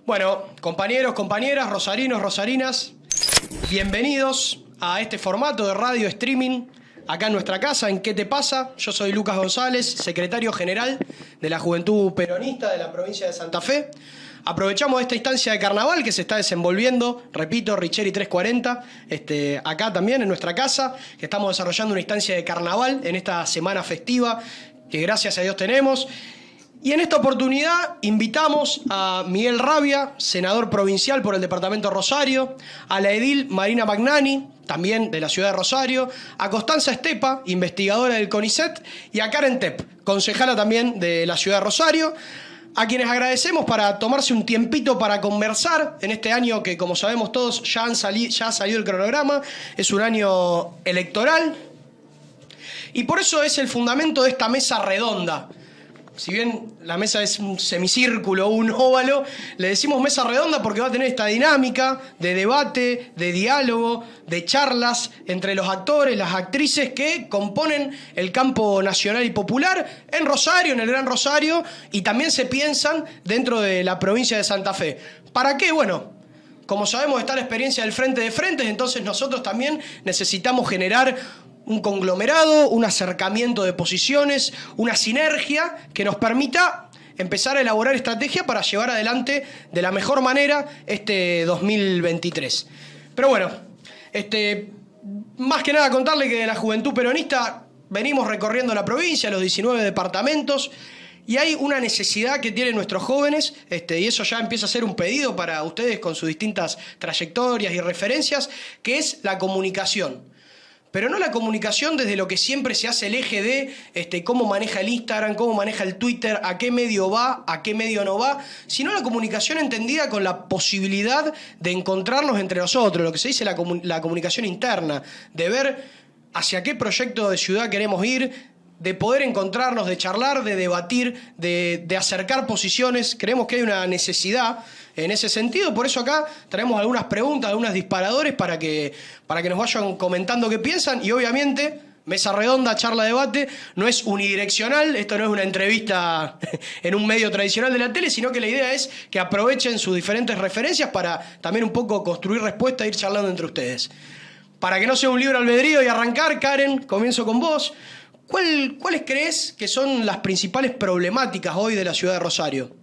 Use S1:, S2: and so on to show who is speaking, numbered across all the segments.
S1: Bueno, compañeros, compañeras, rosarinos, rosarinas, bienvenidos a este formato de radio streaming acá en nuestra casa, en ¿Qué te pasa? Yo soy Lucas González, secretario general de la Juventud Peronista de la provincia de Santa Fe. Aprovechamos esta instancia de carnaval que se está desenvolviendo, repito, Richeri 340, acá también en nuestra casa, que estamos desarrollando una instancia de carnaval en esta semana festiva que gracias a Dios tenemos. Y en esta oportunidad invitamos a Miguel Rabia, senador provincial por el departamento de Rosario, a la edil Marina Magnani, también de la ciudad de Rosario, a Constanza Estepa, investigadora del CONICET, y a Karen Tepp, concejala también de la ciudad de Rosario, a quienes agradecemos para tomarse un tiempito para conversar en este año que, como sabemos todos, ya ha salido el cronograma, es un año electoral, y por eso es el fundamento de esta mesa redonda. Si bien la mesa es un semicírculo, un óvalo, le decimos mesa redonda porque va a tener esta dinámica de debate, de diálogo, de charlas entre los actores, las actrices que componen el campo nacional y popular en Rosario, en el Gran Rosario, y también se piensan dentro de la provincia de Santa Fe. ¿Para qué? Bueno, como sabemos está la experiencia del frente de frentes, entonces nosotros también necesitamos generar un conglomerado, un acercamiento de posiciones, una sinergia que nos permita empezar a elaborar estrategia para llevar adelante de la mejor manera este 2023. Pero bueno, más que nada contarle que de la Juventud Peronista venimos recorriendo la provincia, los 19 departamentos, y hay una necesidad que tienen nuestros jóvenes, y eso ya empieza a ser un pedido para ustedes con sus distintas trayectorias y referencias, que es la comunicación. Pero no la comunicación desde lo que siempre se hace el eje de cómo maneja el Instagram, cómo maneja el Twitter, a qué medio va, a qué medio no va, sino la comunicación entendida con la posibilidad de encontrarnos entre nosotros, lo que se dice la comunicación interna, de ver hacia qué proyecto de ciudad queremos ir, de poder encontrarnos, de charlar, de debatir, de acercar posiciones. Creemos que hay una necesidad en ese sentido, por eso acá traemos algunas preguntas, algunos disparadores para que nos vayan comentando qué piensan, y obviamente mesa redonda, charla, debate, no es unidireccional, esto no es una entrevista en un medio tradicional de la tele, sino que la idea es que aprovechen sus diferentes referencias para también un poco construir respuesta e ir charlando entre ustedes. Para que no sea un libre albedrío y arrancar, Karen, comienzo con vos. ¿Cuáles crees que son las principales problemáticas hoy de la ciudad de Rosario?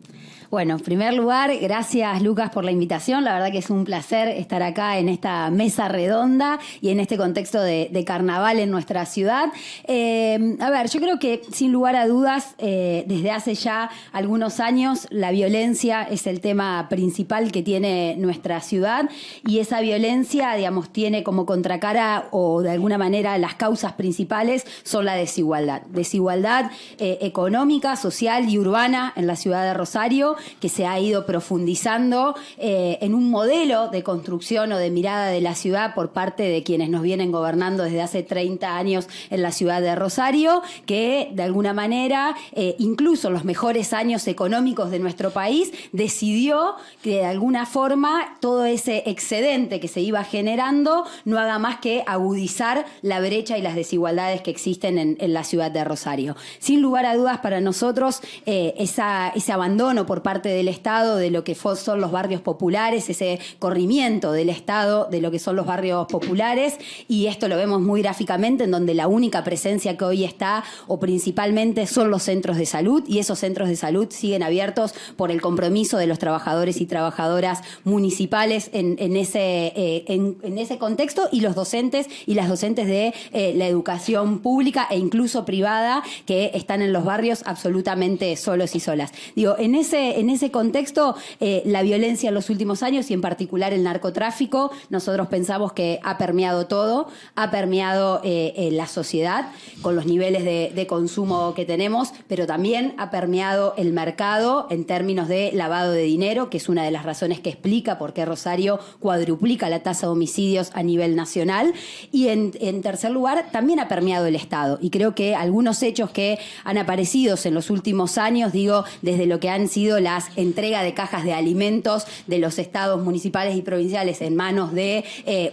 S2: Bueno, en primer lugar, gracias Lucas por la invitación. La verdad que es un placer estar acá en esta mesa redonda y en este contexto de carnaval en nuestra ciudad. A ver, yo creo que sin lugar a dudas, desde hace ya algunos años, la violencia es el tema principal que tiene nuestra ciudad, y esa violencia, digamos, tiene como contracara o de alguna manera las causas principales son la desigualdad. Desigualdad económica, social y urbana en la ciudad de Rosario, que se ha ido profundizando en un modelo de construcción o de mirada de la ciudad por parte de quienes nos vienen gobernando desde hace 30 años en la ciudad de Rosario, que de alguna manera, incluso en los mejores años económicos de nuestro país, decidió que de alguna forma todo ese excedente que se iba generando no haga más que agudizar la brecha y las desigualdades que existen en la ciudad de Rosario. Sin lugar a dudas, para nosotros ese abandono por parte del Estado de lo que son los barrios populares, ese corrimiento del Estado de lo que son los barrios populares, y esto lo vemos muy gráficamente en donde la única presencia que hoy está o principalmente son los centros de salud, y esos centros de salud siguen abiertos por el compromiso de los trabajadores y trabajadoras municipales en ese contexto, y los docentes y las docentes de la educación pública e incluso privada que están en los barrios absolutamente solos y solas. Digo, en ese contexto, la violencia en los últimos años y en particular el narcotráfico, nosotros pensamos que ha permeado todo, ha permeado la sociedad con los niveles de consumo que tenemos, pero también ha permeado el mercado en términos de lavado de dinero, que es una de las razones que explica por qué Rosario cuadruplica la tasa de homicidios a nivel nacional. Y en tercer lugar, también ha permeado el Estado. Y creo que algunos hechos que han aparecido en los últimos años, digo, desde lo que han sido la entrega de cajas de alimentos de los estados municipales y provinciales en manos de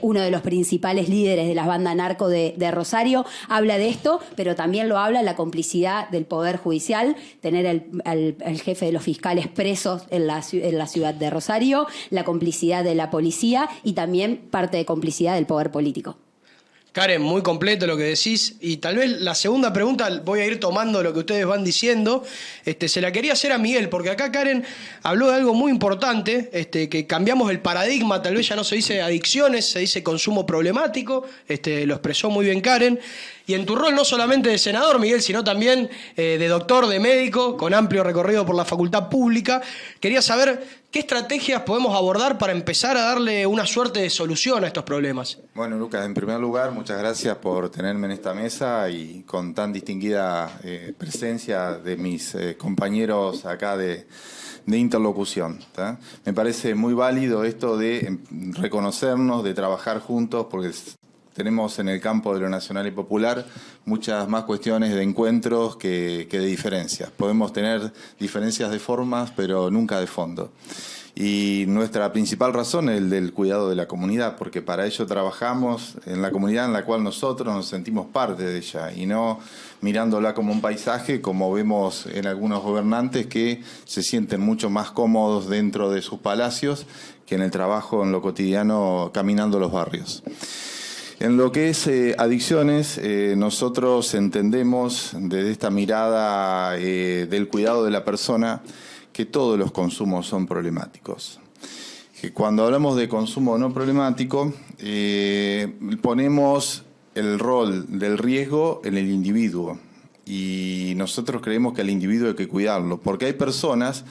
S2: uno de los principales líderes de la banda narco de Rosario. Habla de esto, pero también lo habla la complicidad del Poder Judicial, tener al jefe de los fiscales presos en la ciudad de Rosario, la complicidad de la policía y también parte de complicidad del poder político.
S1: Karen, muy completo lo que decís. Y tal vez la segunda pregunta, voy a ir tomando lo que ustedes van diciendo. Se la quería hacer a Miguel, porque acá Karen habló de algo muy importante, que cambiamos el paradigma, tal vez ya no se dice adicciones, se dice consumo problemático. Lo expresó muy bien Karen. Y en tu rol no solamente de senador, Miguel, sino también de doctor, de médico, con amplio recorrido por la facultad pública, quería saber qué estrategias podemos abordar para empezar a darle una suerte de solución a estos problemas.
S3: Bueno, Lucas, en primer lugar, muchas gracias por tenerme en esta mesa y con tan distinguida presencia de mis compañeros acá de interlocución. ¿Tá? Me parece muy válido esto de reconocernos, de trabajar juntos, porque tenemos en el campo de lo nacional y popular muchas más cuestiones de encuentros que de diferencias. Podemos tener diferencias de formas, pero nunca de fondo. Y nuestra principal razón es el del cuidado de la comunidad, porque para ello trabajamos en la comunidad en la cual nosotros nos sentimos parte de ella y no mirándola como un paisaje, como vemos en algunos gobernantes que se sienten mucho más cómodos dentro de sus palacios que en el trabajo, en lo cotidiano, caminando los barrios. En lo que es adicciones, nosotros entendemos desde esta mirada del cuidado de la persona que todos los consumos son problemáticos. Que cuando hablamos de consumo no problemático, ponemos el rol del riesgo en el individuo y nosotros creemos que al individuo hay que cuidarlo, porque hay personas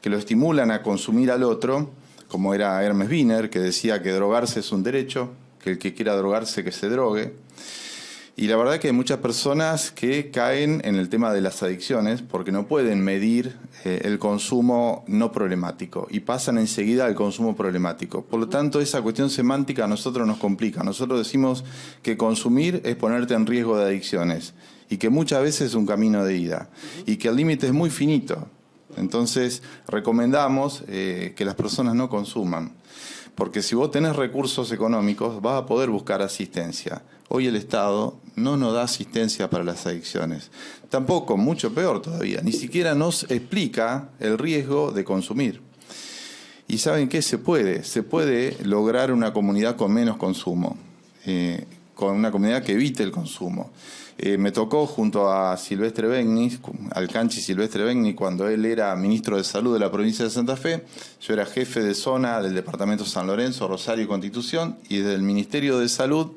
S3: que lo estimulan a consumir al otro, como era Hermes Wiener, que decía que drogarse es un derecho, que el que quiera drogarse que se drogue. Y la verdad que hay muchas personas que caen en el tema de las adicciones porque no pueden medir el consumo no problemático y pasan enseguida al consumo problemático. Por lo tanto, esa cuestión semántica a nosotros nos complica. Nosotros decimos que consumir es ponerte en riesgo de adicciones y que muchas veces es un camino de ida y que el límite es muy finito. Entonces, recomendamos que las personas no consuman. Porque si vos tenés recursos económicos, vas a poder buscar asistencia. Hoy el Estado no nos da asistencia para las adicciones. Tampoco, mucho peor todavía, ni siquiera nos explica el riesgo de consumir. ¿Y saben qué? Se puede lograr una comunidad con menos consumo, con una comunidad que evite el consumo. Me tocó junto a Silvestre Begni, al Canchi Silvestre Begni, cuando él era ministro de Salud de la provincia de Santa Fe. Yo era jefe de zona del departamento San Lorenzo, Rosario y Constitución, y desde el Ministerio de Salud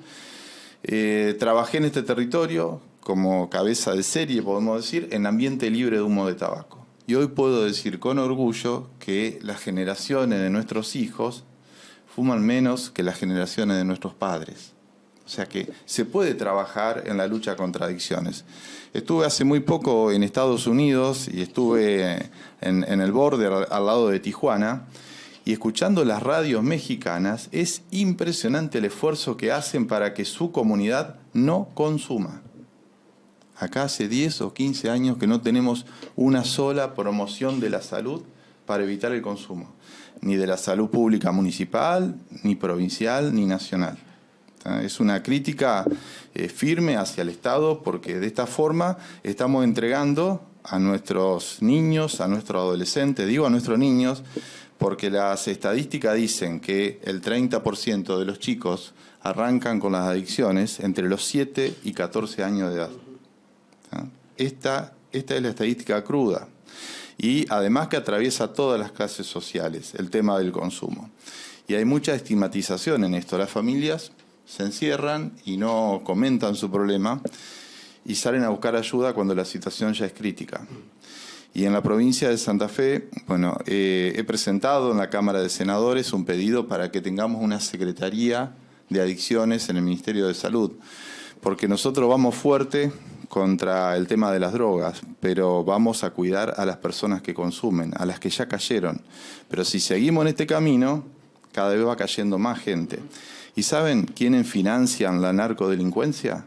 S3: trabajé en este territorio como cabeza de serie, podemos decir, en ambiente libre de humo de tabaco. Y hoy puedo decir con orgullo que las generaciones de nuestros hijos fuman menos que las generaciones de nuestros padres. O sea que se puede trabajar en la lucha contra adicciones. Estuve hace muy poco en Estados Unidos y estuve en el borde al lado de Tijuana y escuchando las radios mexicanas es impresionante el esfuerzo que hacen para que su comunidad no consuma. Acá hace 10 o 15 años que no tenemos una sola promoción de la salud para evitar el consumo, ni de la salud pública municipal, ni provincial, ni nacional. Es una crítica firme hacia el Estado porque de esta forma estamos entregando a nuestros niños, a nuestros adolescentes, digo a nuestros niños, porque las estadísticas dicen que el 30% de los chicos arrancan con las adicciones entre los 7 y 14 años de edad. Esta es la estadística cruda y además que atraviesa todas las clases sociales, el tema del consumo. Y hay mucha estigmatización en esto. Las familias se encierran y no comentan su problema y salen a buscar ayuda cuando la situación ya es crítica. Y en la provincia de Santa Fe, bueno, he presentado en la Cámara de Senadores un pedido para que tengamos una Secretaría de Adicciones en el Ministerio de Salud, porque nosotros vamos fuerte contra el tema de las drogas, pero vamos a cuidar a las personas que consumen, a las que ya cayeron. Pero si seguimos en este camino, cada vez va cayendo más gente. ¿Y saben quiénes financian la narcodelincuencia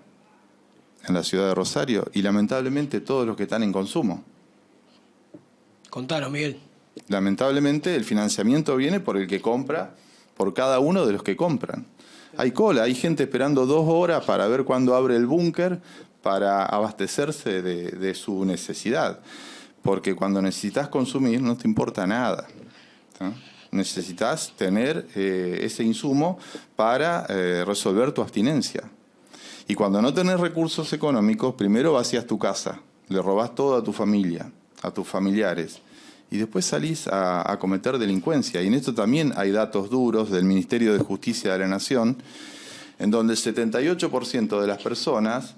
S3: en la ciudad de Rosario? Y lamentablemente todos los que están en consumo.
S1: Contanos, Miguel.
S3: Lamentablemente el financiamiento viene por el que compra, por cada uno de los que compran. Hay cola, hay gente esperando 2 horas para ver cuándo abre el búnker para abastecerse de su necesidad. Porque cuando necesitas consumir no te importa nada, ¿no? Necesitas tener ese insumo para resolver tu abstinencia. Y cuando no tenés recursos económicos, primero vacías tu casa, le robás todo a tu familia, a tus familiares, y después salís a cometer delincuencia. Y en esto también hay datos duros del Ministerio de Justicia de la Nación, en donde el 78% de las personas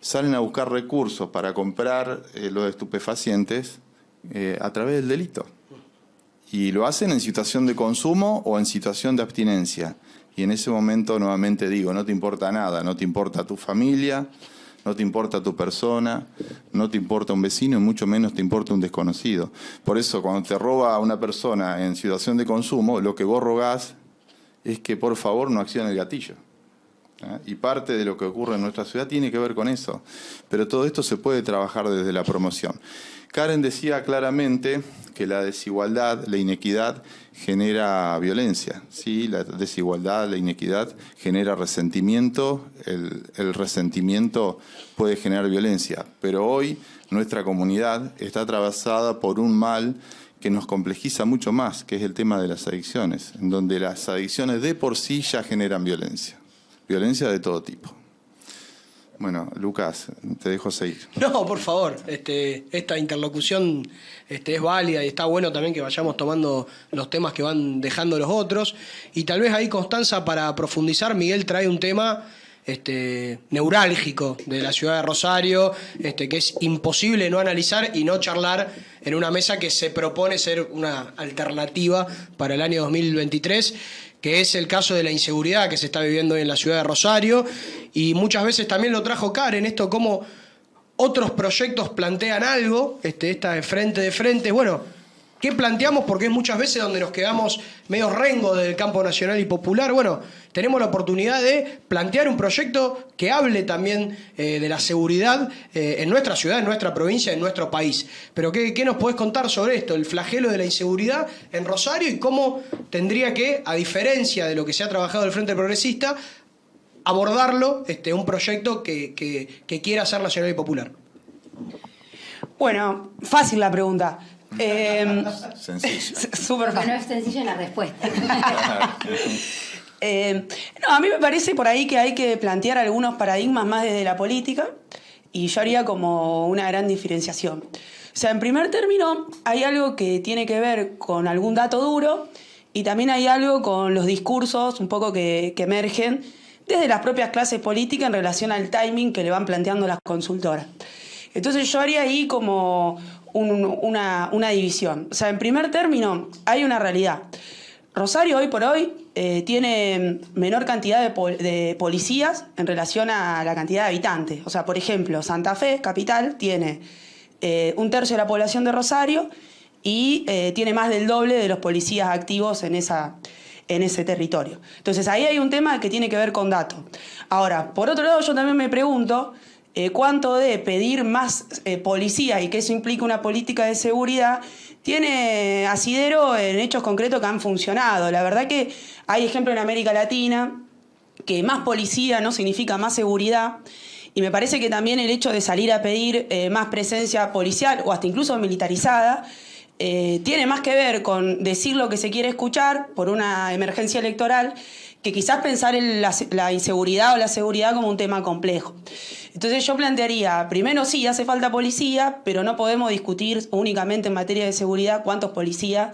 S3: salen a buscar recursos para comprar los estupefacientes a través del delito. Y lo hacen en situación de consumo o en situación de abstinencia. Y en ese momento, nuevamente digo, no te importa nada, no te importa tu familia, no te importa tu persona, no te importa un vecino y mucho menos te importa un desconocido. Por eso, cuando te roba a una persona en situación de consumo, lo que vos rogás es que por favor no accione el gatillo. Y parte de lo que ocurre en nuestra ciudad tiene que ver con eso. Pero todo esto se puede trabajar desde la promoción. Karen decía claramente que la desigualdad, la inequidad genera violencia. Sí, la desigualdad, la inequidad genera resentimiento, el resentimiento puede generar violencia. Pero hoy nuestra comunidad está atravesada por un mal que nos complejiza mucho más, que es el tema de las adicciones, en donde las adicciones de por sí ya generan violencia. Violencia de todo tipo. Bueno, Lucas, te dejo seguir.
S1: No, por favor, esta interlocución es válida y está bueno también que vayamos tomando los temas que van dejando los otros. Y tal vez ahí, Constanza, para profundizar, Miguel trae un tema neurálgico de la ciudad de Rosario, que es imposible no analizar y no charlar en una mesa que se propone ser una alternativa para el año 2023, que es el caso de la inseguridad que se está viviendo hoy en la ciudad de Rosario. Y muchas veces también lo trajo Karen, esto como otros proyectos plantean algo, esta de frente. Bueno, ¿qué planteamos? Porque es muchas veces donde nos quedamos medio rengo del campo nacional y popular. Bueno, tenemos la oportunidad de plantear un proyecto que hable también de la seguridad en nuestra ciudad, en nuestra provincia, en nuestro país. Pero ¿qué nos podés contar sobre esto? El flagelo de la inseguridad en Rosario y cómo tendría que, a diferencia de lo que se ha trabajado del Frente Progresista, abordarlo un proyecto que quiera ser nacional y popular.
S4: Bueno, fácil la pregunta.
S3: Sencillo.
S4: Súper fácil.
S2: No es sencillo en la respuesta.
S4: No, a mí me parece por ahí que hay que plantear algunos paradigmas más desde la política y yo haría como una gran diferenciación. O sea, en primer término, hay algo que tiene que ver con algún dato duro y también hay algo con los discursos un poco que emergen desde las propias clases políticas en relación al timing que le van planteando las consultoras. Entonces yo haría ahí como una división. O sea, en primer término, hay una realidad. Rosario hoy por hoy tiene menor cantidad de policías en relación a la cantidad de habitantes. O sea, por ejemplo, Santa Fe, capital, tiene 1/3 de la población de Rosario y tiene más del doble de los policías activos en ese territorio. Entonces ahí hay un tema que tiene que ver con datos. Ahora, por otro lado, yo también me pregunto cuánto de pedir más policía y que eso implica una política de seguridad tiene asidero en hechos concretos que han funcionado. La verdad que hay ejemplos en América Latina que más policía no significa más seguridad. Y me parece que también el hecho de salir a pedir más presencia policial o hasta incluso militarizada tiene más que ver con decir lo que se quiere escuchar por una emergencia electoral que quizás pensar en la inseguridad o la seguridad como un tema complejo. Entonces yo plantearía, primero sí, hace falta policía, pero no podemos discutir únicamente en materia de seguridad cuántos policías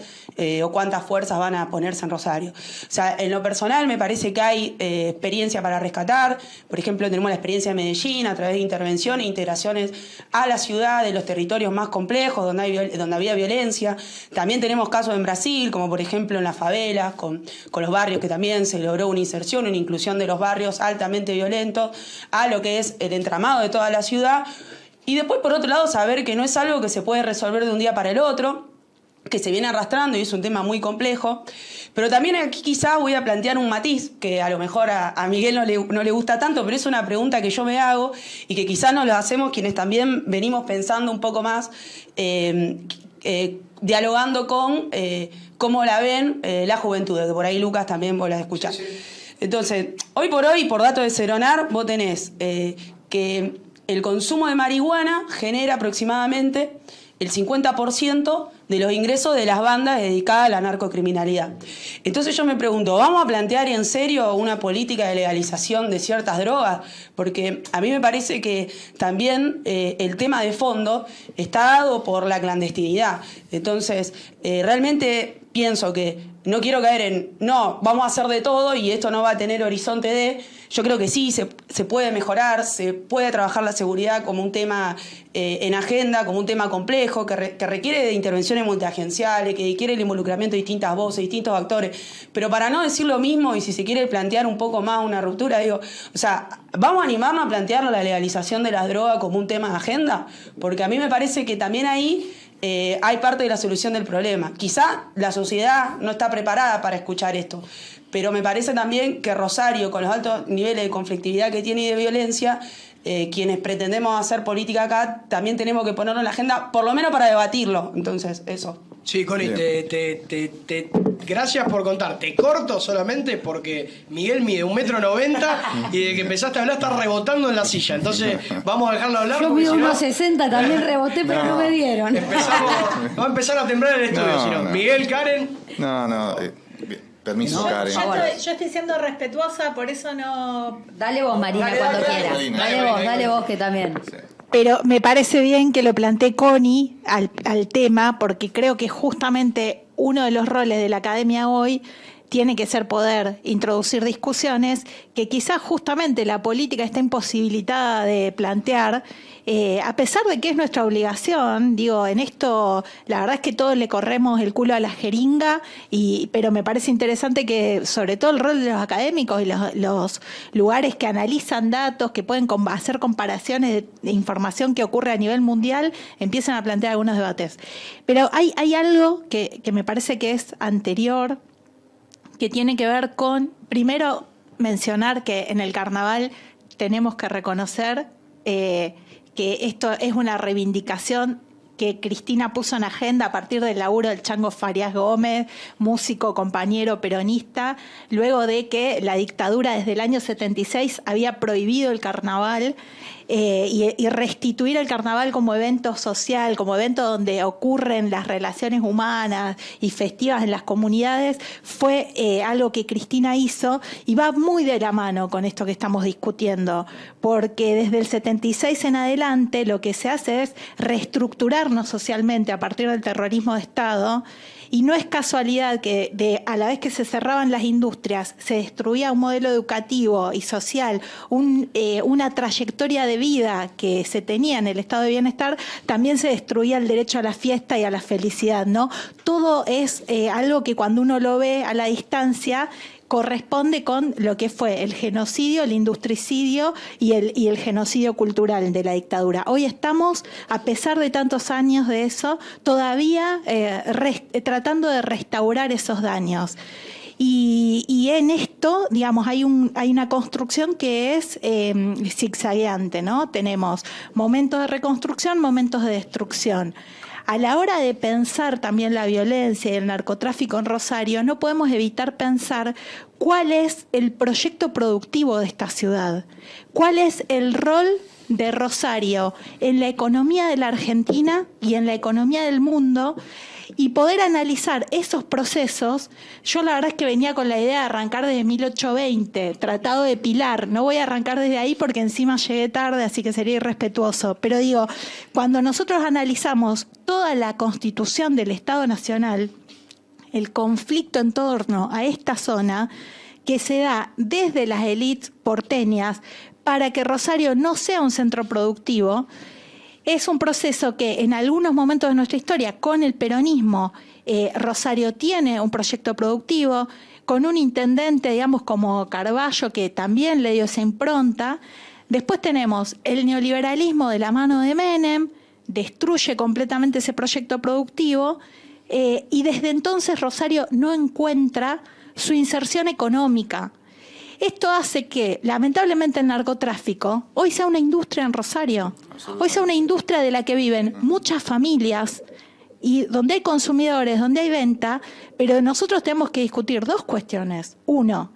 S4: o cuántas fuerzas van a ponerse en Rosario. O sea, en lo personal me parece que hay experiencia para rescatar. Por ejemplo, tenemos la experiencia de Medellín a través de intervenciones e integraciones a la ciudad de los territorios más complejos donde había violencia. También tenemos casos en Brasil, como por ejemplo en las favelas, con los barrios que también se logró una inserción, una inclusión de los barrios altamente violentos a lo que es el entramado de toda la ciudad. Y después, por otro lado, saber que no es algo que se puede resolver de un día para el otro, que se viene arrastrando y es un tema muy complejo. Pero también aquí quizás voy a plantear un matiz que a lo mejor a Miguel no le gusta tanto, pero es una pregunta que yo me hago y que quizás nos la hacemos quienes también venimos pensando un poco más dialogando con cómo la ven la juventud, que por ahí Lucas también vos la escuchás. Sí. Entonces, hoy por hoy, por datos de Seronar, vos tenés que el consumo de marihuana genera aproximadamente el 50% de los ingresos de las bandas dedicadas a la narcocriminalidad. Entonces yo me pregunto, ¿vamos a plantear en serio una política de legalización de ciertas drogas? Porque a mí me parece que también el tema de fondo está dado por la clandestinidad. Entonces, realmente pienso que no quiero caer en, no, vamos a hacer de todo y esto no va a tener horizonte de... Yo creo que sí, se puede mejorar, se puede trabajar la seguridad como un tema en agenda, como un tema complejo, que requiere de intervenciones multiagenciales, que requiere el involucramiento de distintas voces, distintos actores. Pero para no decir lo mismo, y si se quiere plantear un poco más una ruptura, digo, o sea, ¿vamos a animarnos a plantear la legalización de las drogas como un tema de agenda? Porque a mí me parece que también ahí hay parte de la solución del problema. Quizá la sociedad no está preparada para escuchar esto, pero me parece también que Rosario, con los altos niveles de conflictividad que tiene y de violencia, quienes pretendemos hacer política acá, también tenemos que ponerlo en la agenda, por lo menos para debatirlo. Entonces, eso.
S1: Sí, Connie, gracias por contar. Te corto solamente porque Miguel mide 1,90 m y desde que empezaste a hablar está rebotando en la silla. Entonces vamos a dejarlo hablar.
S2: Yo mido 1,60 también reboté, pero no me dieron.
S1: Vamos a empezar a temblar el estudio. Miguel, Karen.
S3: Permiso, Karen.
S5: Yo estoy siendo respetuosa, por eso no...
S2: Dale vos, Marina, cuando quieras. Dale vos, que también.
S3: Sí.
S5: Pero me parece bien que lo plantee Connie al tema, porque creo que justamente uno de los roles de la academia hoy tiene que ser poder introducir discusiones que quizás justamente la política está imposibilitada de plantear, a pesar de que es nuestra obligación. Digo, en esto la verdad es que todos le corremos el culo a la jeringa, pero me parece interesante que sobre todo el rol de los académicos y los lugares que analizan datos, que pueden hacer comparaciones de información que ocurre a nivel mundial, empiezan a plantear algunos debates. Pero hay algo que me parece que es anterior, que tiene que ver con, primero, mencionar que en el carnaval tenemos que reconocer que esto es una reivindicación que Cristina puso en agenda a partir del laburo del Chango Farias Gómez, músico, compañero peronista, luego de que la dictadura desde el año 76 había prohibido el carnaval, y restituir el carnaval como evento social, como evento donde ocurren las relaciones humanas y festivas en las comunidades, fue algo que Cristina hizo y va muy de la mano con esto que estamos discutiendo, porque desde el 76 en adelante lo que se hace es reestructurarnos socialmente a partir del terrorismo de Estado. Y no es casualidad que a la vez que se cerraban las industrias, se destruía un modelo educativo y social, una trayectoria de vida que se tenía en el estado de bienestar, también se destruía el derecho a la fiesta y a la felicidad, ¿no? Todo es algo que cuando uno lo ve a la distancia corresponde con lo que fue el genocidio, el industricidio y el genocidio cultural de la dictadura. Hoy estamos, a pesar de tantos años de eso, todavía tratando de restaurar esos daños. Y en esto, digamos, hay una construcción que es zigzagueante, ¿no? Tenemos momentos de reconstrucción, momentos de destrucción. A la hora de pensar también la violencia y el narcotráfico en Rosario, no podemos evitar pensar cuál es el proyecto productivo de esta ciudad, cuál es el rol de Rosario en la economía de la Argentina y en la economía del mundo, y poder analizar esos procesos. Yo la verdad es que venía con la idea de arrancar desde 1820, Tratado de Pilar. No voy a arrancar desde ahí porque encima llegué tarde, así que sería irrespetuoso. Pero digo, cuando nosotros analizamos toda la constitución del Estado Nacional, el conflicto en torno a esta zona que se da desde las élites porteñas para que Rosario no sea un centro productivo, es un proceso que en algunos momentos de nuestra historia, con el peronismo, Rosario tiene un proyecto productivo, con un intendente, digamos, como Carballo, que también le dio esa impronta. Después tenemos el neoliberalismo de la mano de Menem, destruye completamente ese proyecto productivo, y desde entonces Rosario no encuentra su inserción económica. Esto hace que, lamentablemente, el narcotráfico hoy sea una industria en Rosario. Hoy sea una industria de la que viven muchas familias y donde hay consumidores, donde hay venta, pero nosotros tenemos que discutir dos cuestiones. Uno,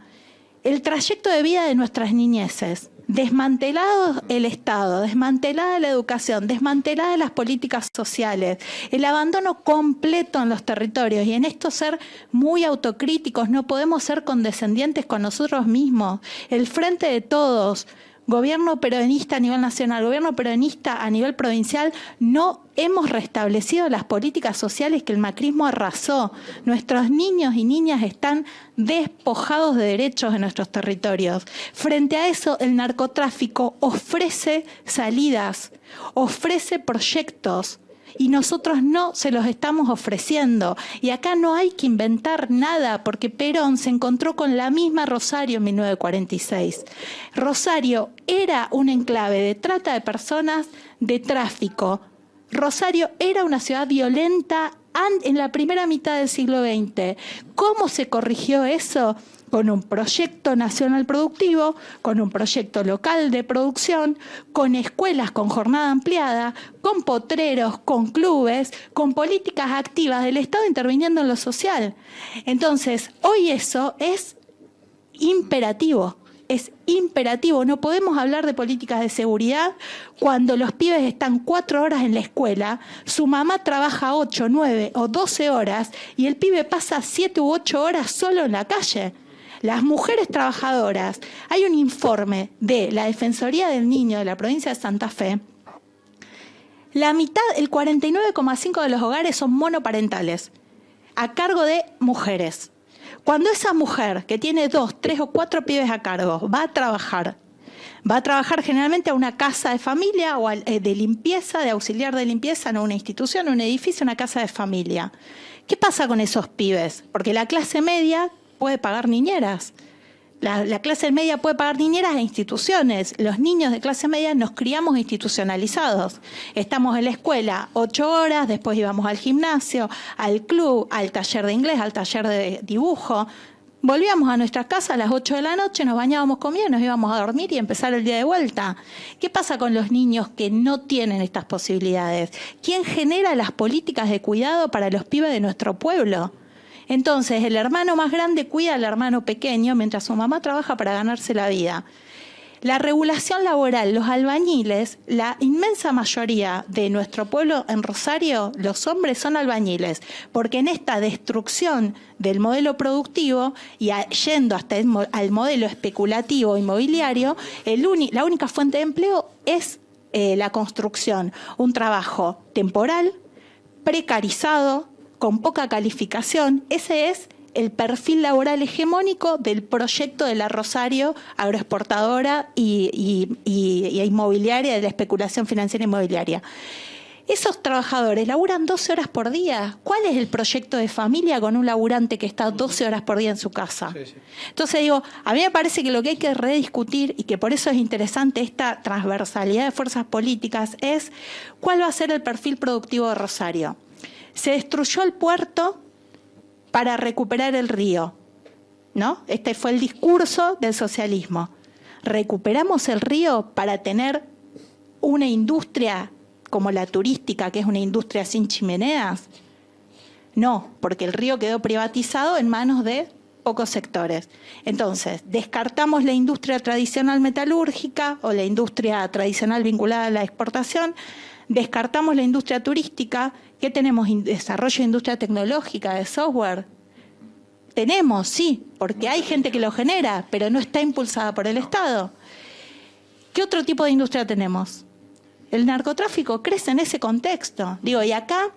S5: el trayecto de vida de nuestras niñeces. Desmantelado el Estado, desmantelada la educación, desmanteladas las políticas sociales, el abandono completo en los territorios, y en esto ser muy autocríticos, no podemos ser condescendientes con nosotros mismos. El Frente de Todos, gobierno peronista a nivel nacional, gobierno peronista a nivel provincial, no hemos restablecido las políticas sociales que el macrismo arrasó. Nuestros niños y niñas están despojados de derechos en nuestros territorios. Frente a eso, el narcotráfico ofrece salidas, ofrece proyectos, y nosotros no se los estamos ofreciendo. Y acá no hay que inventar nada, porque Perón se encontró con la misma Rosario en 1946. Rosario era un enclave de trata de personas, de tráfico. Rosario era una ciudad violenta en la primera mitad del siglo XX. ¿Cómo se corrigió eso? Con un proyecto nacional productivo, con un proyecto local de producción, con escuelas con jornada ampliada, con potreros, con clubes, con políticas activas del Estado interviniendo en lo social. Entonces, hoy eso es imperativo. Es imperativo, no podemos hablar de políticas de seguridad cuando los pibes están 4 horas en la escuela, su mamá trabaja 8, 9 o 12 horas y el pibe pasa 7 u 8 horas solo en la calle. Las mujeres trabajadoras, hay un informe de la Defensoría del Niño de la provincia de Santa Fe, la mitad, el 49,5% de los hogares son monoparentales, a cargo de mujeres. Cuando esa mujer, que tiene 2, 3 o 4 pibes a cargo, va a trabajar generalmente a una casa de familia o de limpieza, de auxiliar de limpieza, no una institución, un edificio, una casa de familia. ¿Qué pasa con esos pibes? Porque la clase media puede pagar niñeras. La clase media puede pagar niñeras e instituciones. Los niños de clase media nos criamos institucionalizados. Estamos en la escuela 8 horas, después íbamos al gimnasio, al club, al taller de inglés, al taller de dibujo. Volvíamos a nuestra casa a las 8 de la noche, nos bañábamos, comíamos, nos íbamos a dormir y empezar el día de vuelta. ¿Qué pasa con los niños que no tienen estas posibilidades? ¿Quién genera las políticas de cuidado para los pibes de nuestro pueblo? Entonces, el hermano más grande cuida al hermano pequeño mientras su mamá trabaja para ganarse la vida. La regulación laboral, los albañiles, la inmensa mayoría de nuestro pueblo en Rosario, los hombres son albañiles, porque en esta destrucción del modelo productivo y yendo hasta al modelo especulativo inmobiliario, la única fuente de empleo es la construcción, un trabajo temporal, precarizado, con poca calificación. Ese es el perfil laboral hegemónico del proyecto de la Rosario agroexportadora y inmobiliaria, de la especulación financiera inmobiliaria. Esos trabajadores laburan 12 horas por día. ¿Cuál es el proyecto de familia con un laburante que está 12 horas por día en su casa? Sí. Entonces digo, a mí me parece que lo que hay que rediscutir, y que por eso es interesante esta transversalidad de fuerzas políticas, es cuál va a ser el perfil productivo de Rosario. Se destruyó el puerto para recuperar el río, ¿no? Este fue el discurso del socialismo. ¿Recuperamos el río para tener una industria como la turística, que es una industria sin chimeneas? No, porque el río quedó privatizado en manos de pocos sectores. Entonces, descartamos la industria tradicional metalúrgica o la industria tradicional vinculada a la exportación, descartamos la industria turística. ¿Qué tenemos? Desarrollo de industria tecnológica, de software. Tenemos, sí, porque hay gente que lo genera, pero no está impulsada por el Estado. ¿Qué otro tipo de industria tenemos? El narcotráfico crece en ese contexto. Digo, y acá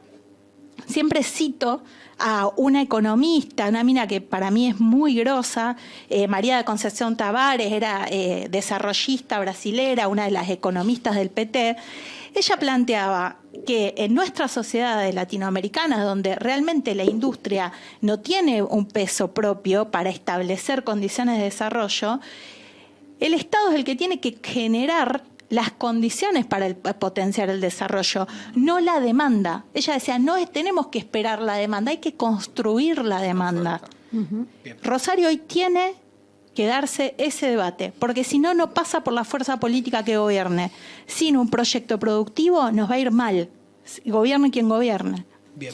S5: siempre cito a una economista, una mina que para mí es muy grosa, María de Concepción Tavares, era desarrollista brasilera, una de las economistas del PT. Ella planteaba que en nuestras sociedades latinoamericanas, donde realmente la industria no tiene un peso propio para establecer condiciones de desarrollo, el Estado es el que tiene que generar las condiciones para potenciar el desarrollo, no la demanda. Ella decía, no tenemos que esperar la demanda, hay que construir la demanda. Rosario hoy tiene que darse ese debate, porque si no, no pasa por la fuerza política que gobierne. Sin un proyecto productivo nos va a ir mal, gobierne quien gobierne.
S1: Bien.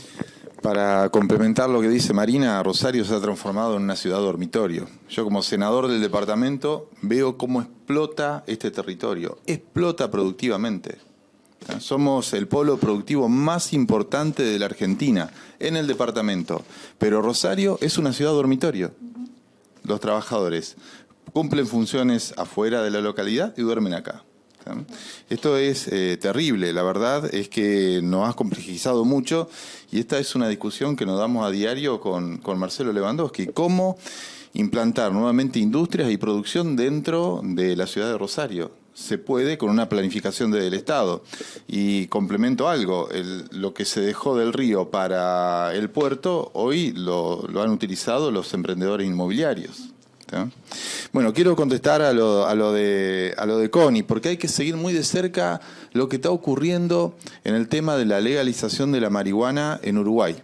S3: Para complementar lo que dice Marina, Rosario se ha transformado en una ciudad dormitorio. Yo como senador del departamento veo cómo explota este territorio, explota productivamente. Somos el polo productivo más importante de la Argentina en el departamento, pero Rosario es una ciudad dormitorio. Los trabajadores cumplen funciones afuera de la localidad y duermen acá. Esto es terrible, la verdad es que nos has complejizado mucho y esta es una discusión que nos damos a diario con Marcelo Lewandowski. ¿Cómo implantar nuevamente industrias y producción dentro de la ciudad de Rosario? Se puede con una planificación del Estado. Y complemento algo, lo que se dejó del río para el puerto, hoy lo han utilizado los emprendedores inmobiliarios. Bueno, quiero contestar a lo de Connie, porque hay que seguir muy de cerca lo que está ocurriendo en el tema de la legalización de la marihuana en Uruguay.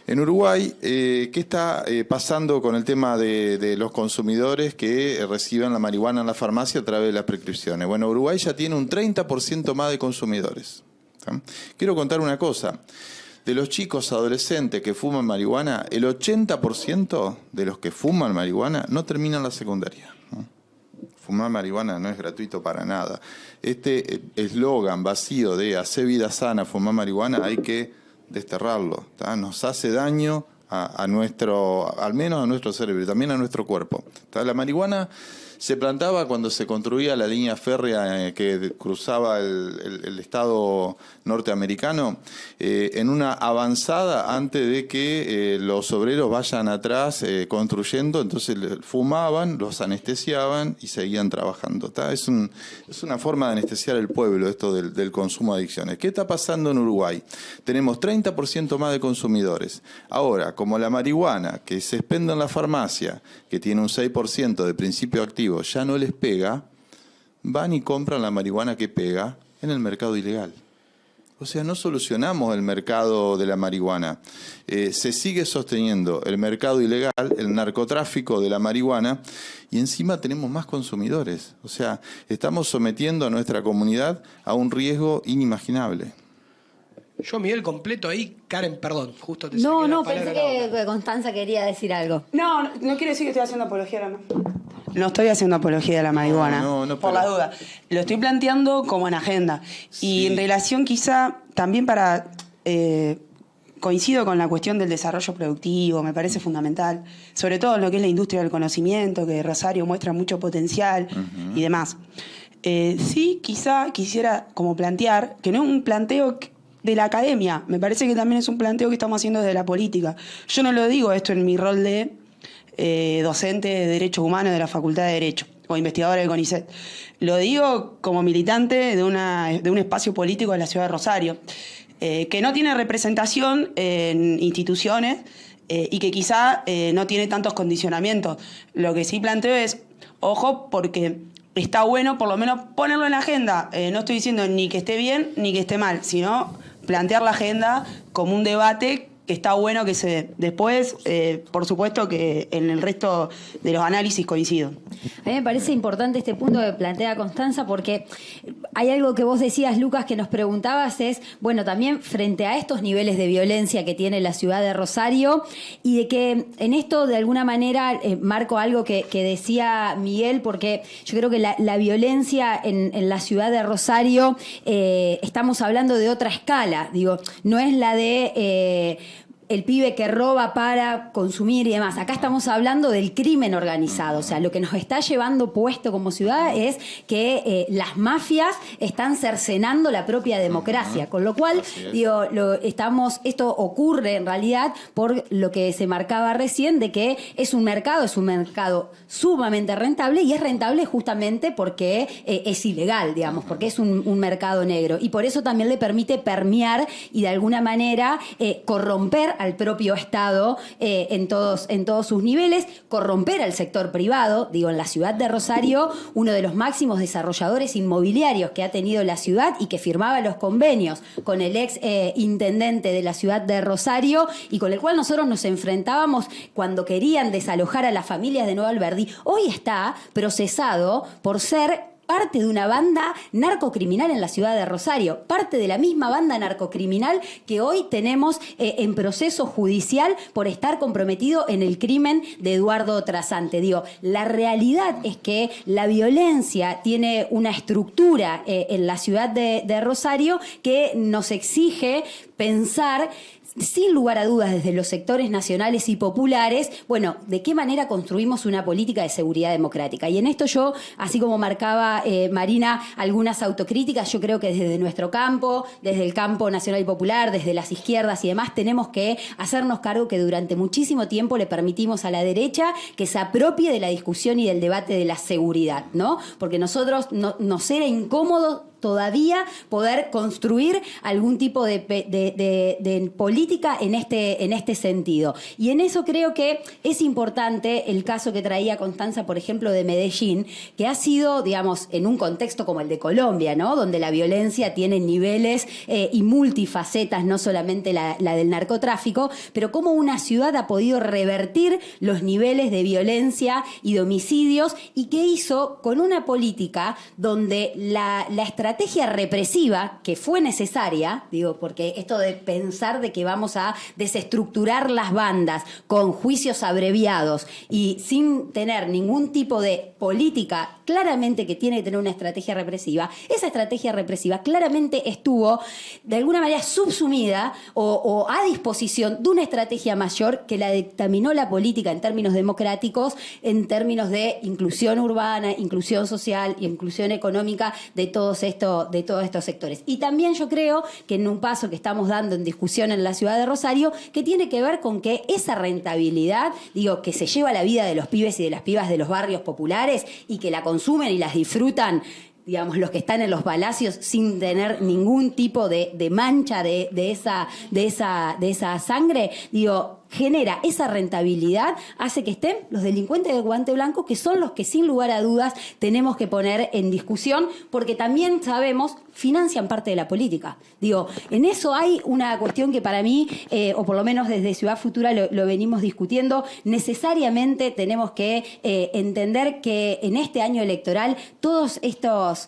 S3: En Uruguay, ¿qué está pasando con el tema de los consumidores que reciben la marihuana en la farmacia a través de las prescripciones? Bueno, Uruguay ya tiene un 30% más de consumidores. Quiero contar una cosa. De los chicos adolescentes que fuman marihuana, el 80% de los que fuman marihuana no terminan la secundaria. Fumar marihuana no es gratuito para nada. Este eslogan vacío de hacer vida sana, fumar marihuana, hay que desterrarlo. Nos hace daño al menos a nuestro cerebro y también a nuestro cuerpo. La marihuana se plantaba cuando se construía la línea férrea que cruzaba el estado norteamericano, en una avanzada antes de que los obreros vayan atrás construyendo, entonces fumaban, los anestesiaban y seguían trabajando. Es una forma de anestesiar el pueblo esto del consumo de adicciones. ¿Qué está pasando en Uruguay? Tenemos 30% más de consumidores. Ahora, como la marihuana que se expende en la farmacia, que tiene un 6% de principio activo, ya no les pega, van y compran la marihuana que pega en el mercado ilegal. O sea, no solucionamos el mercado de la marihuana. Se sigue sosteniendo el mercado ilegal, el narcotráfico de la marihuana, y encima tenemos más consumidores. O sea, estamos sometiendo a nuestra comunidad a un riesgo inimaginable.
S1: Yo, Miguel, completo ahí. Karen, perdón, justo te
S2: No,
S1: saqué la
S2: pensé
S1: palabra.
S2: que Constanza quería decir algo.
S4: No quiere decir que estoy haciendo apología a la No estoy haciendo apología de la marihuana,
S3: No,
S4: por la duda. Lo estoy planteando como en agenda.
S3: Sí.
S4: Y en relación quizá también para... coincido con la cuestión del desarrollo productivo, me parece fundamental, sobre todo en lo que es la industria del conocimiento, que Rosario muestra mucho potencial y demás. Sí, quizá quisiera como plantear, que no es un planteo de la academia, me parece que también es un planteo que estamos haciendo desde la política. Yo no lo digo esto en mi rol de docente de Derechos Humanos de la Facultad de Derecho o investigadora del CONICET. Lo digo como militante de un espacio político de la ciudad de Rosario, que no tiene representación en instituciones y que quizá no tiene tantos condicionamientos. Lo que sí planteo es, ojo, porque está bueno por lo menos ponerlo en la agenda. No estoy diciendo ni que esté bien ni que esté mal, sino plantear la agenda como un debate que está bueno que se dé. Después, por supuesto que en el resto de los análisis coincido.
S2: A mí me parece importante este punto que plantea Constanza, porque hay algo que vos decías, Lucas, que nos preguntabas, es, bueno, también frente a estos niveles de violencia que tiene la ciudad de Rosario, y de que en esto, de alguna manera, marco algo que decía Miguel, porque yo creo que la violencia en la ciudad de Rosario, estamos hablando de otra escala, digo, no es la de... el pibe que roba para consumir y demás. Acá estamos hablando del crimen organizado. O sea, lo que nos está llevando puesto como ciudad es que las mafias están cercenando la propia democracia. Con lo cual, digo, esto ocurre en realidad por lo que se marcaba recién, de que es un mercado sumamente rentable, y es rentable justamente porque es ilegal, digamos, porque es un mercado negro. Y por eso también le permite permear y de alguna manera corromper al propio Estado en todos sus niveles, corromper al sector privado. Digo, en la ciudad de Rosario, uno de los máximos desarrolladores inmobiliarios que ha tenido la ciudad y que firmaba los convenios con el ex intendente de la ciudad de Rosario, y con el cual nosotros nos enfrentábamos cuando querían desalojar a las familias de Nuevo Alberdi, hoy está procesado por ser parte de una banda narcocriminal en la ciudad de Rosario, parte de la misma banda narcocriminal que hoy tenemos en proceso judicial por estar comprometido en el crimen de Eduardo Trasante. Digo, la realidad es que la violencia tiene una estructura en la ciudad de Rosario que nos exige pensar, sin lugar a dudas, desde los sectores nacionales y populares, bueno, de qué manera construimos una política de seguridad democrática. Y en esto yo, así como marcaba Marina algunas autocríticas, yo creo que desde nuestro campo, desde el campo nacional y popular, desde las izquierdas y demás, tenemos que hacernos cargo que durante muchísimo tiempo le permitimos a la derecha que se apropie de la discusión y del debate de la seguridad, ¿no? Porque nosotros nos era incómodo todavía poder construir algún tipo de política en este sentido. Y en eso creo que es importante el caso que traía Constanza, por ejemplo, de Medellín, que ha sido, digamos, en un contexto como el de Colombia, ¿no? Donde la violencia tiene niveles y multifacetas, no solamente la del narcotráfico, pero cómo una ciudad ha podido revertir los niveles de violencia y de homicidios, y qué hizo con una política donde la estrategia represiva, que fue necesaria, digo, porque esto de pensar de que vamos a desestructurar las bandas con juicios abreviados y sin tener ningún tipo de política claramente que tiene que tener una estrategia represiva, esa estrategia represiva claramente estuvo de alguna manera subsumida o a disposición de una estrategia mayor que la dictaminó la política en términos democráticos, en términos de inclusión urbana, inclusión social y inclusión económica de todos estos sectores. Y también yo creo que en un paso que estamos dando en discusión en la ciudad de Rosario, que tiene que ver con que esa rentabilidad, digo, que se lleva la vida de los pibes y de las pibas de los barrios populares y que la consumen y las disfrutan, digamos, los que están en los palacios sin tener ningún tipo de mancha de esa sangre, digo, genera esa rentabilidad, hace que estén los delincuentes de guante blanco, que son los que sin lugar a dudas tenemos que poner en discusión, porque también sabemos, financian parte de la política. Digo, en eso hay una cuestión que para mí, o por lo menos desde Ciudad Futura lo venimos discutiendo, necesariamente tenemos que entender que en este año electoral todos estos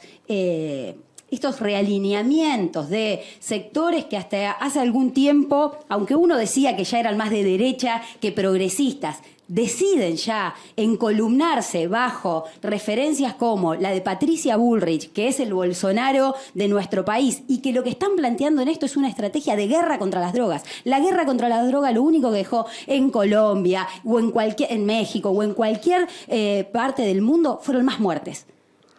S2: realineamientos de sectores que hasta hace algún tiempo, aunque uno decía que ya eran más de derecha que progresistas, deciden ya encolumnarse bajo referencias como la de Patricia Bullrich, que es el Bolsonaro de nuestro país, y que lo que están planteando en esto es una estrategia de guerra contra las drogas. La guerra contra las drogas lo único que dejó en Colombia o en México o en cualquier parte del mundo fueron más muertes.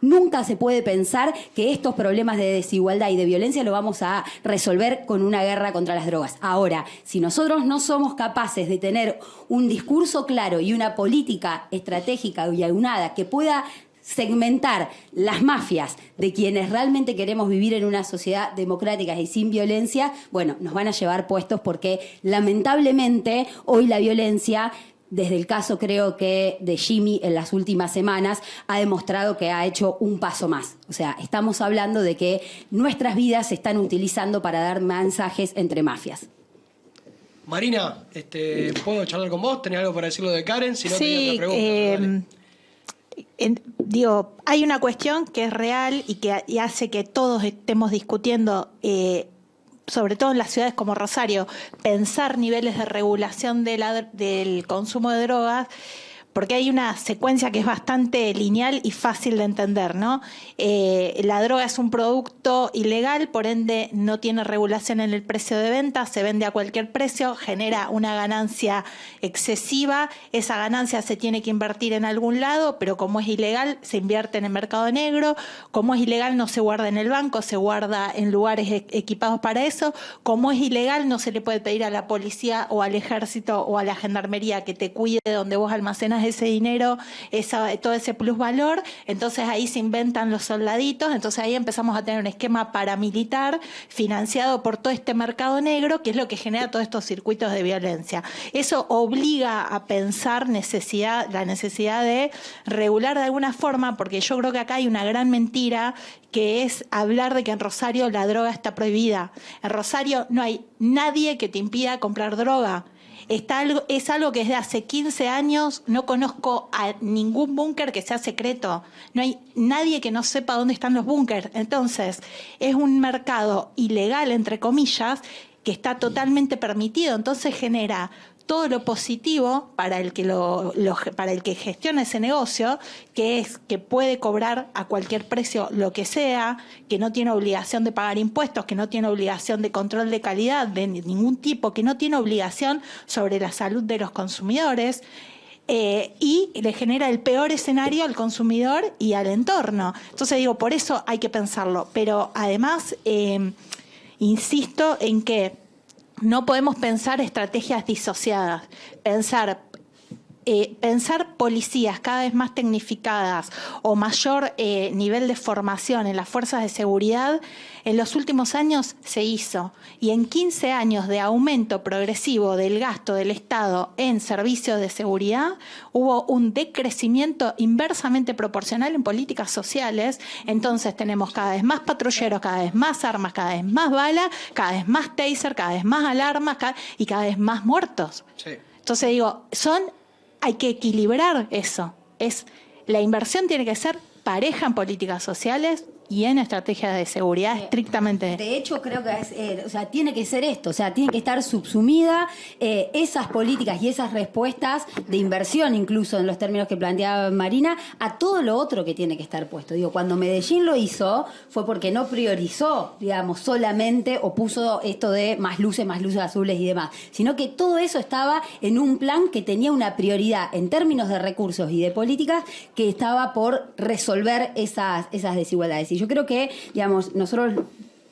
S2: Nunca se puede pensar que estos problemas de desigualdad y de violencia lo vamos a resolver con una guerra contra las drogas. Ahora, si nosotros no somos capaces de tener un discurso claro y una política estratégica y aunada que pueda segmentar las mafias de quienes realmente queremos vivir en una sociedad democrática y sin violencia, bueno, nos van a llevar puestos, porque lamentablemente hoy la violencia, desde el caso creo que de Jimmy en las últimas semanas, ha demostrado que ha hecho un paso más. O sea, estamos hablando de que nuestras vidas se están utilizando para dar mensajes entre mafias.
S1: Marina, ¿puedo charlar con vos? ¿Tenés algo para decirlo de Karen? Si no,
S5: sí,
S1: tenía otra pregunta.
S5: Hay una cuestión que es real y hace que todos estemos discutiendo, sobre todo en las ciudades como Rosario, pensar niveles de regulación del consumo de drogas, porque hay una secuencia que es bastante lineal y fácil de entender, ¿no? La droga es un producto ilegal, por ende no tiene regulación en el precio de venta, se vende a cualquier precio, genera una ganancia excesiva, esa ganancia se tiene que invertir en algún lado, pero como es ilegal se invierte en el mercado negro, como es ilegal no se guarda en el banco, se guarda en lugares equipados para eso, como es ilegal no se le puede pedir a la policía o al ejército o a la gendarmería que te cuide donde vos almacenas ese dinero, todo ese plusvalor, entonces ahí se inventan los soldaditos, entonces ahí empezamos a tener un esquema paramilitar financiado por todo este mercado negro, que es lo que genera todos estos circuitos de violencia. Eso obliga a pensar la necesidad de regular de alguna forma, porque yo creo que acá hay una gran mentira, que es hablar de que en Rosario la droga está prohibida. En Rosario no hay nadie que te impida comprar droga. es algo que desde hace 15 años no conozco a ningún búnker que sea secreto. No hay nadie que no sepa dónde están los búnkers. Entonces, es un mercado ilegal, entre comillas, que está totalmente permitido. Entonces genera todo lo positivo para el que para el que gestiona ese negocio, que es que puede cobrar a cualquier precio lo que sea, que no tiene obligación de pagar impuestos, que no tiene obligación de control de calidad de ningún tipo, que no tiene obligación sobre la salud de los consumidores. Y le genera el peor escenario al consumidor y al entorno. Entonces digo, por eso hay que pensarlo. Pero además, insisto en que no podemos pensar estrategias disociadas, pensar policías cada vez más tecnificadas o mayor nivel de formación en las fuerzas de seguridad, en los últimos años se hizo. Y en 15 años de aumento progresivo del gasto del Estado en servicios de seguridad, hubo un decrecimiento inversamente proporcional en políticas sociales. Entonces tenemos cada vez más patrulleros, cada vez más armas, cada vez más balas, cada vez más taser, cada vez más alarmas y cada vez más muertos.
S1: Sí.
S5: Entonces digo, hay que equilibrar eso. La inversión tiene que ser pareja en políticas sociales y en estrategias de seguridad estrictamente.
S2: De hecho, creo que tiene que ser esto, tiene que estar subsumida esas políticas y esas respuestas de inversión, incluso en los términos que planteaba Marina, a todo lo otro que tiene que estar puesto. Digo, cuando Medellín lo hizo, fue porque no priorizó, digamos, solamente o puso esto de más luces azules y demás, sino que todo eso estaba en un plan que tenía una prioridad en términos de recursos y de políticas que estaba por resolver esas desigualdades. Y yo creo que, digamos, nosotros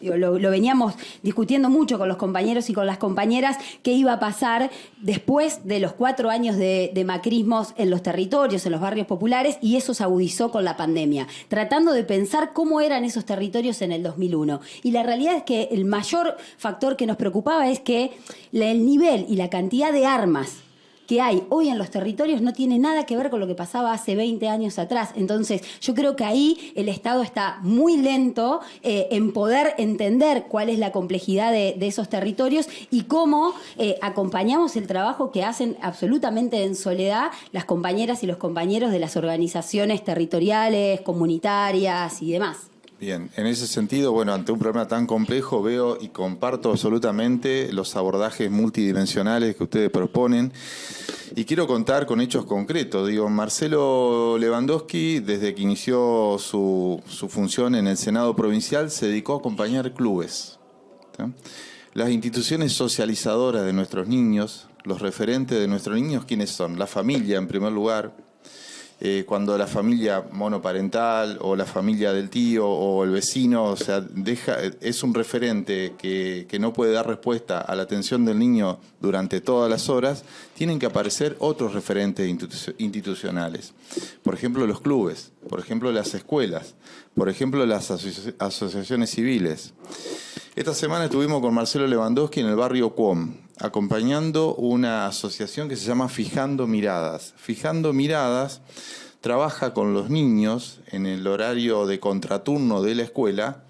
S2: lo veníamos discutiendo mucho con los compañeros y con las compañeras, qué iba a pasar después de los 4 años de macrismos en los territorios, en los barrios populares, y eso se agudizó con la pandemia, tratando de pensar cómo eran esos territorios en el 2001. Y la realidad es que el mayor factor que nos preocupaba es que el nivel y la cantidad de armas que hay hoy en los territorios no tiene nada que ver con lo que pasaba hace 20 años atrás. Entonces, yo creo que ahí el Estado está muy lento en poder entender cuál es la complejidad de esos territorios y cómo acompañamos el trabajo que hacen absolutamente en soledad las compañeras y los compañeros de las organizaciones territoriales, comunitarias y demás.
S3: Bien, en ese sentido, bueno, ante un problema tan complejo veo y comparto absolutamente los abordajes multidimensionales que ustedes proponen y quiero contar con hechos concretos. Digo, Marcelo Lewandowski, desde que inició su función en el Senado Provincial, se dedicó a acompañar clubes, ¿sí? Las instituciones socializadoras de nuestros niños, los referentes de nuestros niños, ¿quiénes son? La familia, en primer lugar. Cuando la familia monoparental o la familia del tío o el vecino, es un referente que no puede dar respuesta a la atención del niño durante todas las horas, tienen que aparecer otros referentes institucionales. Por ejemplo, los clubes, por ejemplo, las escuelas, por ejemplo, las asociaciones civiles. Esta semana estuvimos con Marcelo Lewandowski en el barrio Cuom, acompañando una asociación que se llama Fijando Miradas. Fijando Miradas trabaja con los niños en el horario de contraturno de la escuela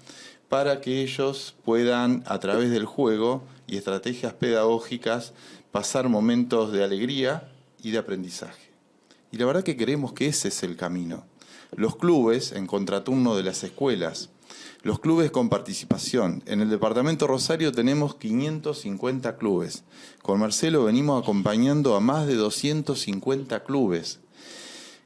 S3: para que ellos puedan, a través del juego y estrategias pedagógicas, pasar momentos de alegría y de aprendizaje. Y la verdad que creemos que ese es el camino. Los clubes en contraturno de las escuelas, los clubes con participación. En el departamento Rosario tenemos 550 clubes. Con Marcelo venimos acompañando a más de 250 clubes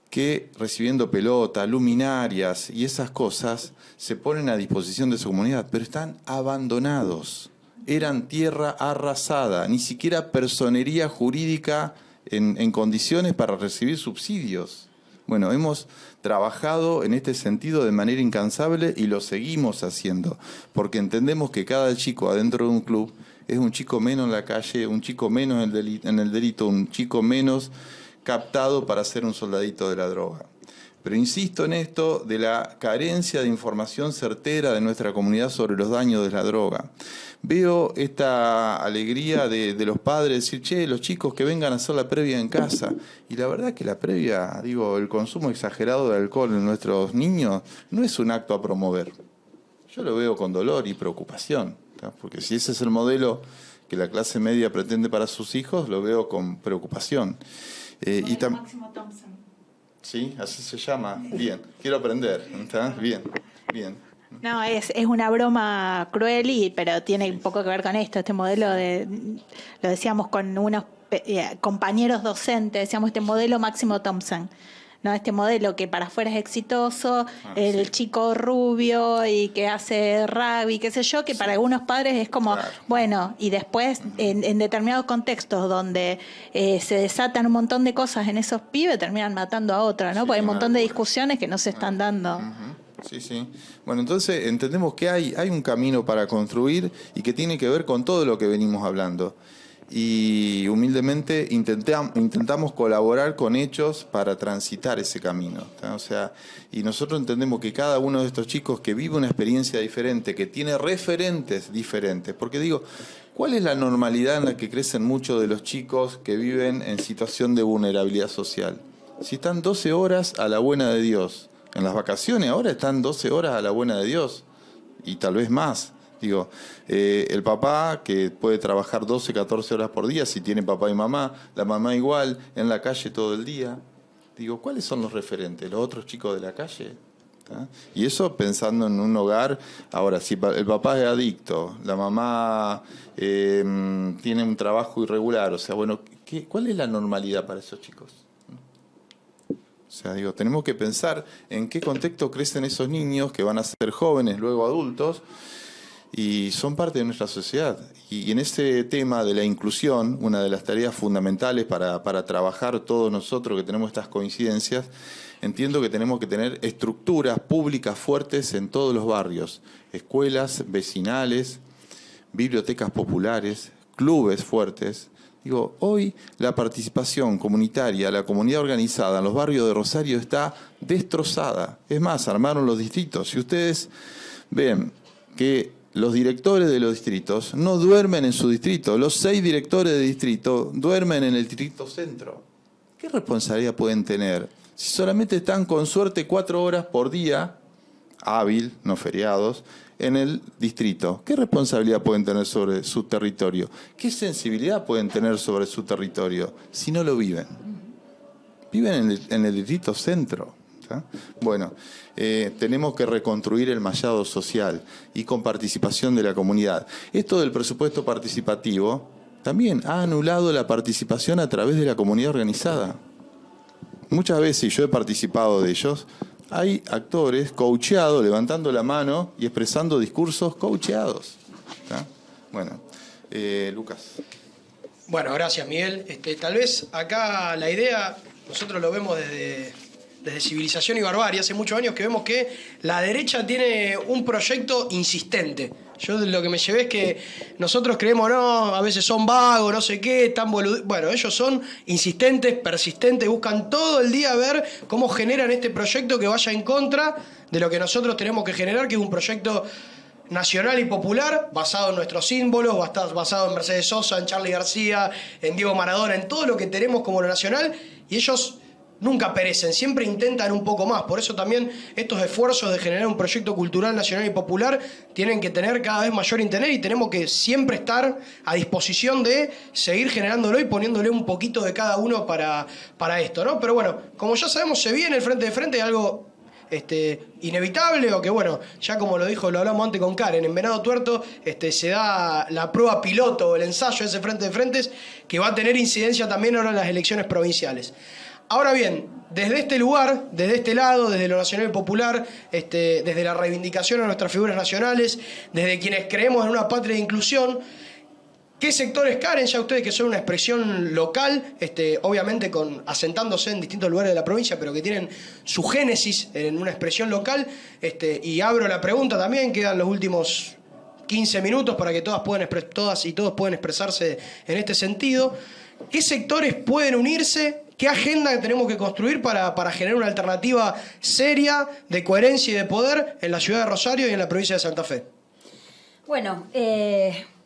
S3: que, recibiendo pelota, luminarias y esas cosas, se ponen a disposición de su comunidad, pero están abandonados. Eran tierra arrasada, ni siquiera personería jurídica en condiciones para recibir subsidios. Bueno, hemos trabajado en este sentido de manera incansable y lo seguimos haciendo, porque entendemos que cada chico adentro de un club es un chico menos en la calle, un chico menos en el delito, un chico menos captado para ser un soldadito de la droga. Pero insisto en esto de la carencia de información certera de nuestra comunidad sobre los daños de la droga. Veo esta alegría de los padres decir, che, los chicos que vengan a hacer la previa en casa. Y la verdad que la previa, el consumo exagerado de alcohol en nuestros niños no es un acto a promover. Yo lo veo con dolor y preocupación, ¿tá? Porque si ese es el modelo que la clase media pretende para sus hijos, lo veo con preocupación.
S5: Máximo Thompson.
S3: Sí, así se llama. Bien, quiero aprender. ¿Está? Bien, bien.
S5: No, es una broma cruel, pero tiene un poco que ver con esto, este modelo lo decíamos con unos compañeros docentes, decíamos este modelo Máximo Thompson, ¿no? Este modelo que para afuera es exitoso, el chico rubio y que hace rugby, qué sé yo, que para algunos padres es como, bueno, y después en determinados contextos donde se desatan un montón de cosas en esos pibes, terminan matando a otros, ¿no? Porque hay un montón de discusiones que no se están dando.
S3: Sí, sí. Bueno, entonces entendemos que hay un camino para construir y que tiene que ver con todo lo que venimos hablando. Y humildemente intentamos colaborar con hechos para transitar ese camino, ¿tá? O sea, y nosotros entendemos que cada uno de estos chicos que vive una experiencia diferente, que tiene referentes diferentes, porque digo, ¿cuál es la normalidad en la que crecen muchos de los chicos que viven en situación de vulnerabilidad social? Si están 12 horas a la buena de Dios, en las vacaciones ahora están 12 horas a la buena de Dios, y tal vez más. Digo, el papá que puede trabajar 12, 14 horas por día, si tiene papá y mamá, la mamá igual, en la calle todo el día. Digo, ¿cuáles son los referentes? ¿Los otros chicos de la calle? ¿Tá? Y eso pensando en un hogar. Ahora, si el papá es adicto, la mamá tiene un trabajo irregular, o sea, bueno, ¿cuál es la normalidad para esos chicos? O sea, digo, tenemos que pensar en qué contexto crecen esos niños que van a ser jóvenes, luego adultos, y son parte de nuestra sociedad. Y en ese tema de la inclusión, una de las tareas fundamentales para trabajar todos nosotros que tenemos estas coincidencias, entiendo que tenemos que tener estructuras públicas fuertes en todos los barrios, escuelas vecinales, bibliotecas populares, clubes fuertes. Digo, hoy la participación comunitaria, la comunidad organizada en los barrios de Rosario está destrozada. Es más, armaron los distritos. Si ustedes ven que los directores de los distritos no duermen en su distrito, los 6 directores de distrito duermen en el distrito centro. ¿Qué responsabilidad pueden tener? Si solamente están con suerte 4 horas por día, hábil, no feriados, en el distrito. ¿Qué responsabilidad pueden tener sobre su territorio? ¿Qué sensibilidad pueden tener sobre su territorio si no lo viven? Viven en el distrito centro. ¿Tá? Bueno, tenemos que reconstruir el mallado social y con participación de la comunidad. Esto del presupuesto participativo también ha anulado la participación a través de la comunidad organizada. Muchas veces, y yo he participado de ellos, hay actores coacheados, levantando la mano y expresando discursos coacheados. ¿Tá? Bueno, Lucas.
S1: Bueno, gracias, Miguel. Tal vez acá la idea, nosotros lo vemos desde Civilización y Barbarie, hace muchos años que vemos que la derecha tiene un proyecto insistente. Yo lo que me llevé es que nosotros creemos, no, a veces son vagos, no sé qué, tan boludos. Bueno, ellos son insistentes, persistentes, buscan todo el día ver cómo generan este proyecto que vaya en contra de lo que nosotros tenemos que generar, que es un proyecto nacional y popular, basado en nuestros símbolos, basado en Mercedes Sosa, en Charly García, en Diego Maradona, en todo lo que tenemos como lo nacional, y ellos nunca perecen, siempre intentan un poco más. Por eso también estos esfuerzos de generar un proyecto cultural nacional y popular tienen que tener cada vez mayor interés y tenemos que siempre estar a disposición de seguir generándolo y poniéndole un poquito de cada uno para esto, ¿no? Pero bueno, como ya sabemos, se viene el frente de frente algo inevitable, o que bueno, ya como lo hablamos antes con Karen, en Venado Tuerto se da la prueba piloto, el ensayo de ese frente de frentes, que va a tener incidencia también ahora en las elecciones provinciales. Ahora bien, desde este lugar, desde este lado, desde lo nacional y popular, desde la reivindicación a nuestras figuras nacionales, desde quienes creemos en una patria de inclusión, ¿qué sectores, Karen, ya ustedes que son una expresión local, obviamente asentándose en distintos lugares de la provincia, pero que tienen su génesis en una expresión local, y abro la pregunta también, quedan los últimos 15 minutos para que todas y todos puedan expresarse en este sentido? ¿Qué sectores pueden unirse? ¿Qué agenda tenemos que construir para generar una alternativa seria, de coherencia y de poder en la ciudad de Rosario y en la provincia de Santa Fe?
S2: Bueno,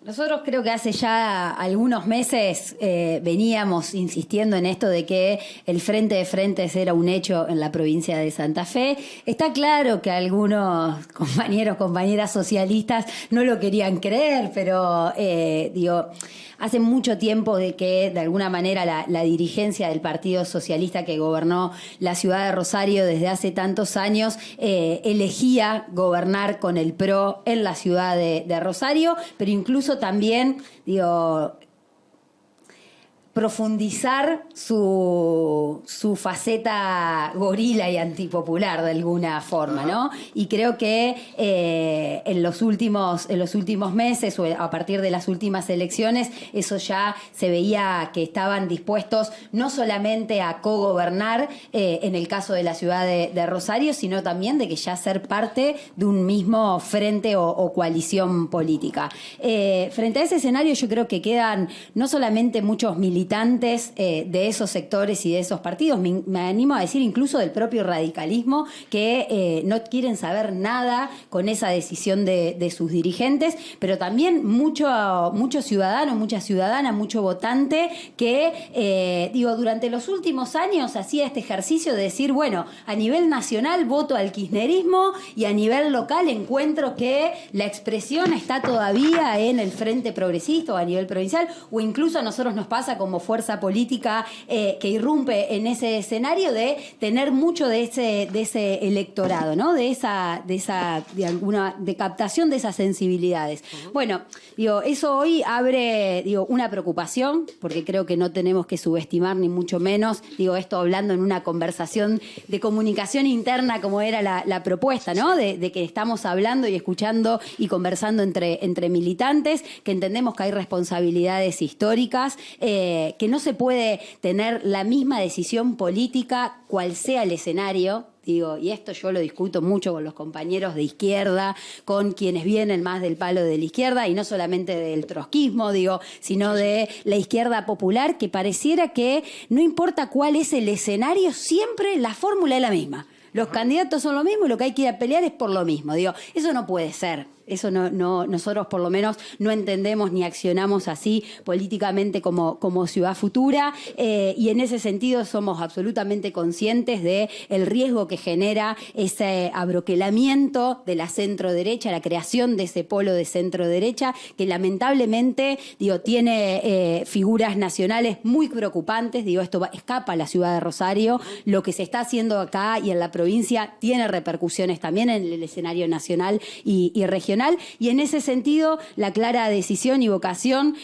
S2: Nosotros creo que hace ya algunos meses veníamos insistiendo en esto de que el Frente de Frentes era un hecho en la provincia de Santa Fe. Está claro que algunos compañeras socialistas no lo querían creer, pero hace mucho tiempo de que de alguna manera la dirigencia del Partido Socialista que gobernó la ciudad de Rosario desde hace tantos años elegía gobernar con el PRO en la ciudad de Rosario, pero incluso también, profundizar su faceta gorila y antipopular de alguna forma, ¿no? Y creo que en los últimos meses o a partir de las últimas elecciones eso ya se veía que estaban dispuestos no solamente a cogobernar en el caso de la ciudad de Rosario, sino también de que ya ser parte de un mismo frente o coalición política. Frente a ese escenario yo creo que quedan no solamente muchos militantes de esos sectores y de esos partidos, me animo a decir incluso del propio radicalismo, que no quieren saber nada con esa decisión de sus dirigentes, pero también mucho ciudadano, mucha ciudadana, mucho votante que, durante los últimos años hacía este ejercicio de decir, bueno, a nivel nacional voto al kirchnerismo y a nivel local encuentro que la expresión está todavía en el Frente Progresista o a nivel provincial, o incluso a nosotros nos pasa como fuerza política que irrumpe en ese escenario de tener mucho de ese electorado, ¿no? De captación de esas sensibilidades. Bueno, eso hoy abre, una preocupación, porque creo que no tenemos que subestimar ni mucho menos, esto hablando en una conversación de comunicación interna como era la propuesta, ¿no? De que estamos hablando y escuchando y conversando entre militantes, que entendemos que hay responsabilidades históricas, que no se puede tener la misma decisión política cual sea el escenario. Y esto yo lo discuto mucho con los compañeros de izquierda, con quienes vienen más del palo de la izquierda, y no solamente del trotskismo, sino de la izquierda popular, que pareciera que no importa cuál es el escenario, siempre la fórmula es la misma. Los candidatos son lo mismo y lo que hay que ir a pelear es por lo mismo. Eso no puede ser. Eso no, nosotros por lo menos no entendemos ni accionamos así políticamente como Ciudad Futura, y en ese sentido somos absolutamente conscientes del riesgo que genera ese abroquelamiento de la centro-derecha, la creación de ese polo de centro-derecha que lamentablemente tiene figuras nacionales muy preocupantes. Esto escapa a la ciudad de Rosario. Lo que se está haciendo acá y en la provincia tiene repercusiones también en el escenario nacional y regional. Y en ese sentido, la clara decisión y vocación,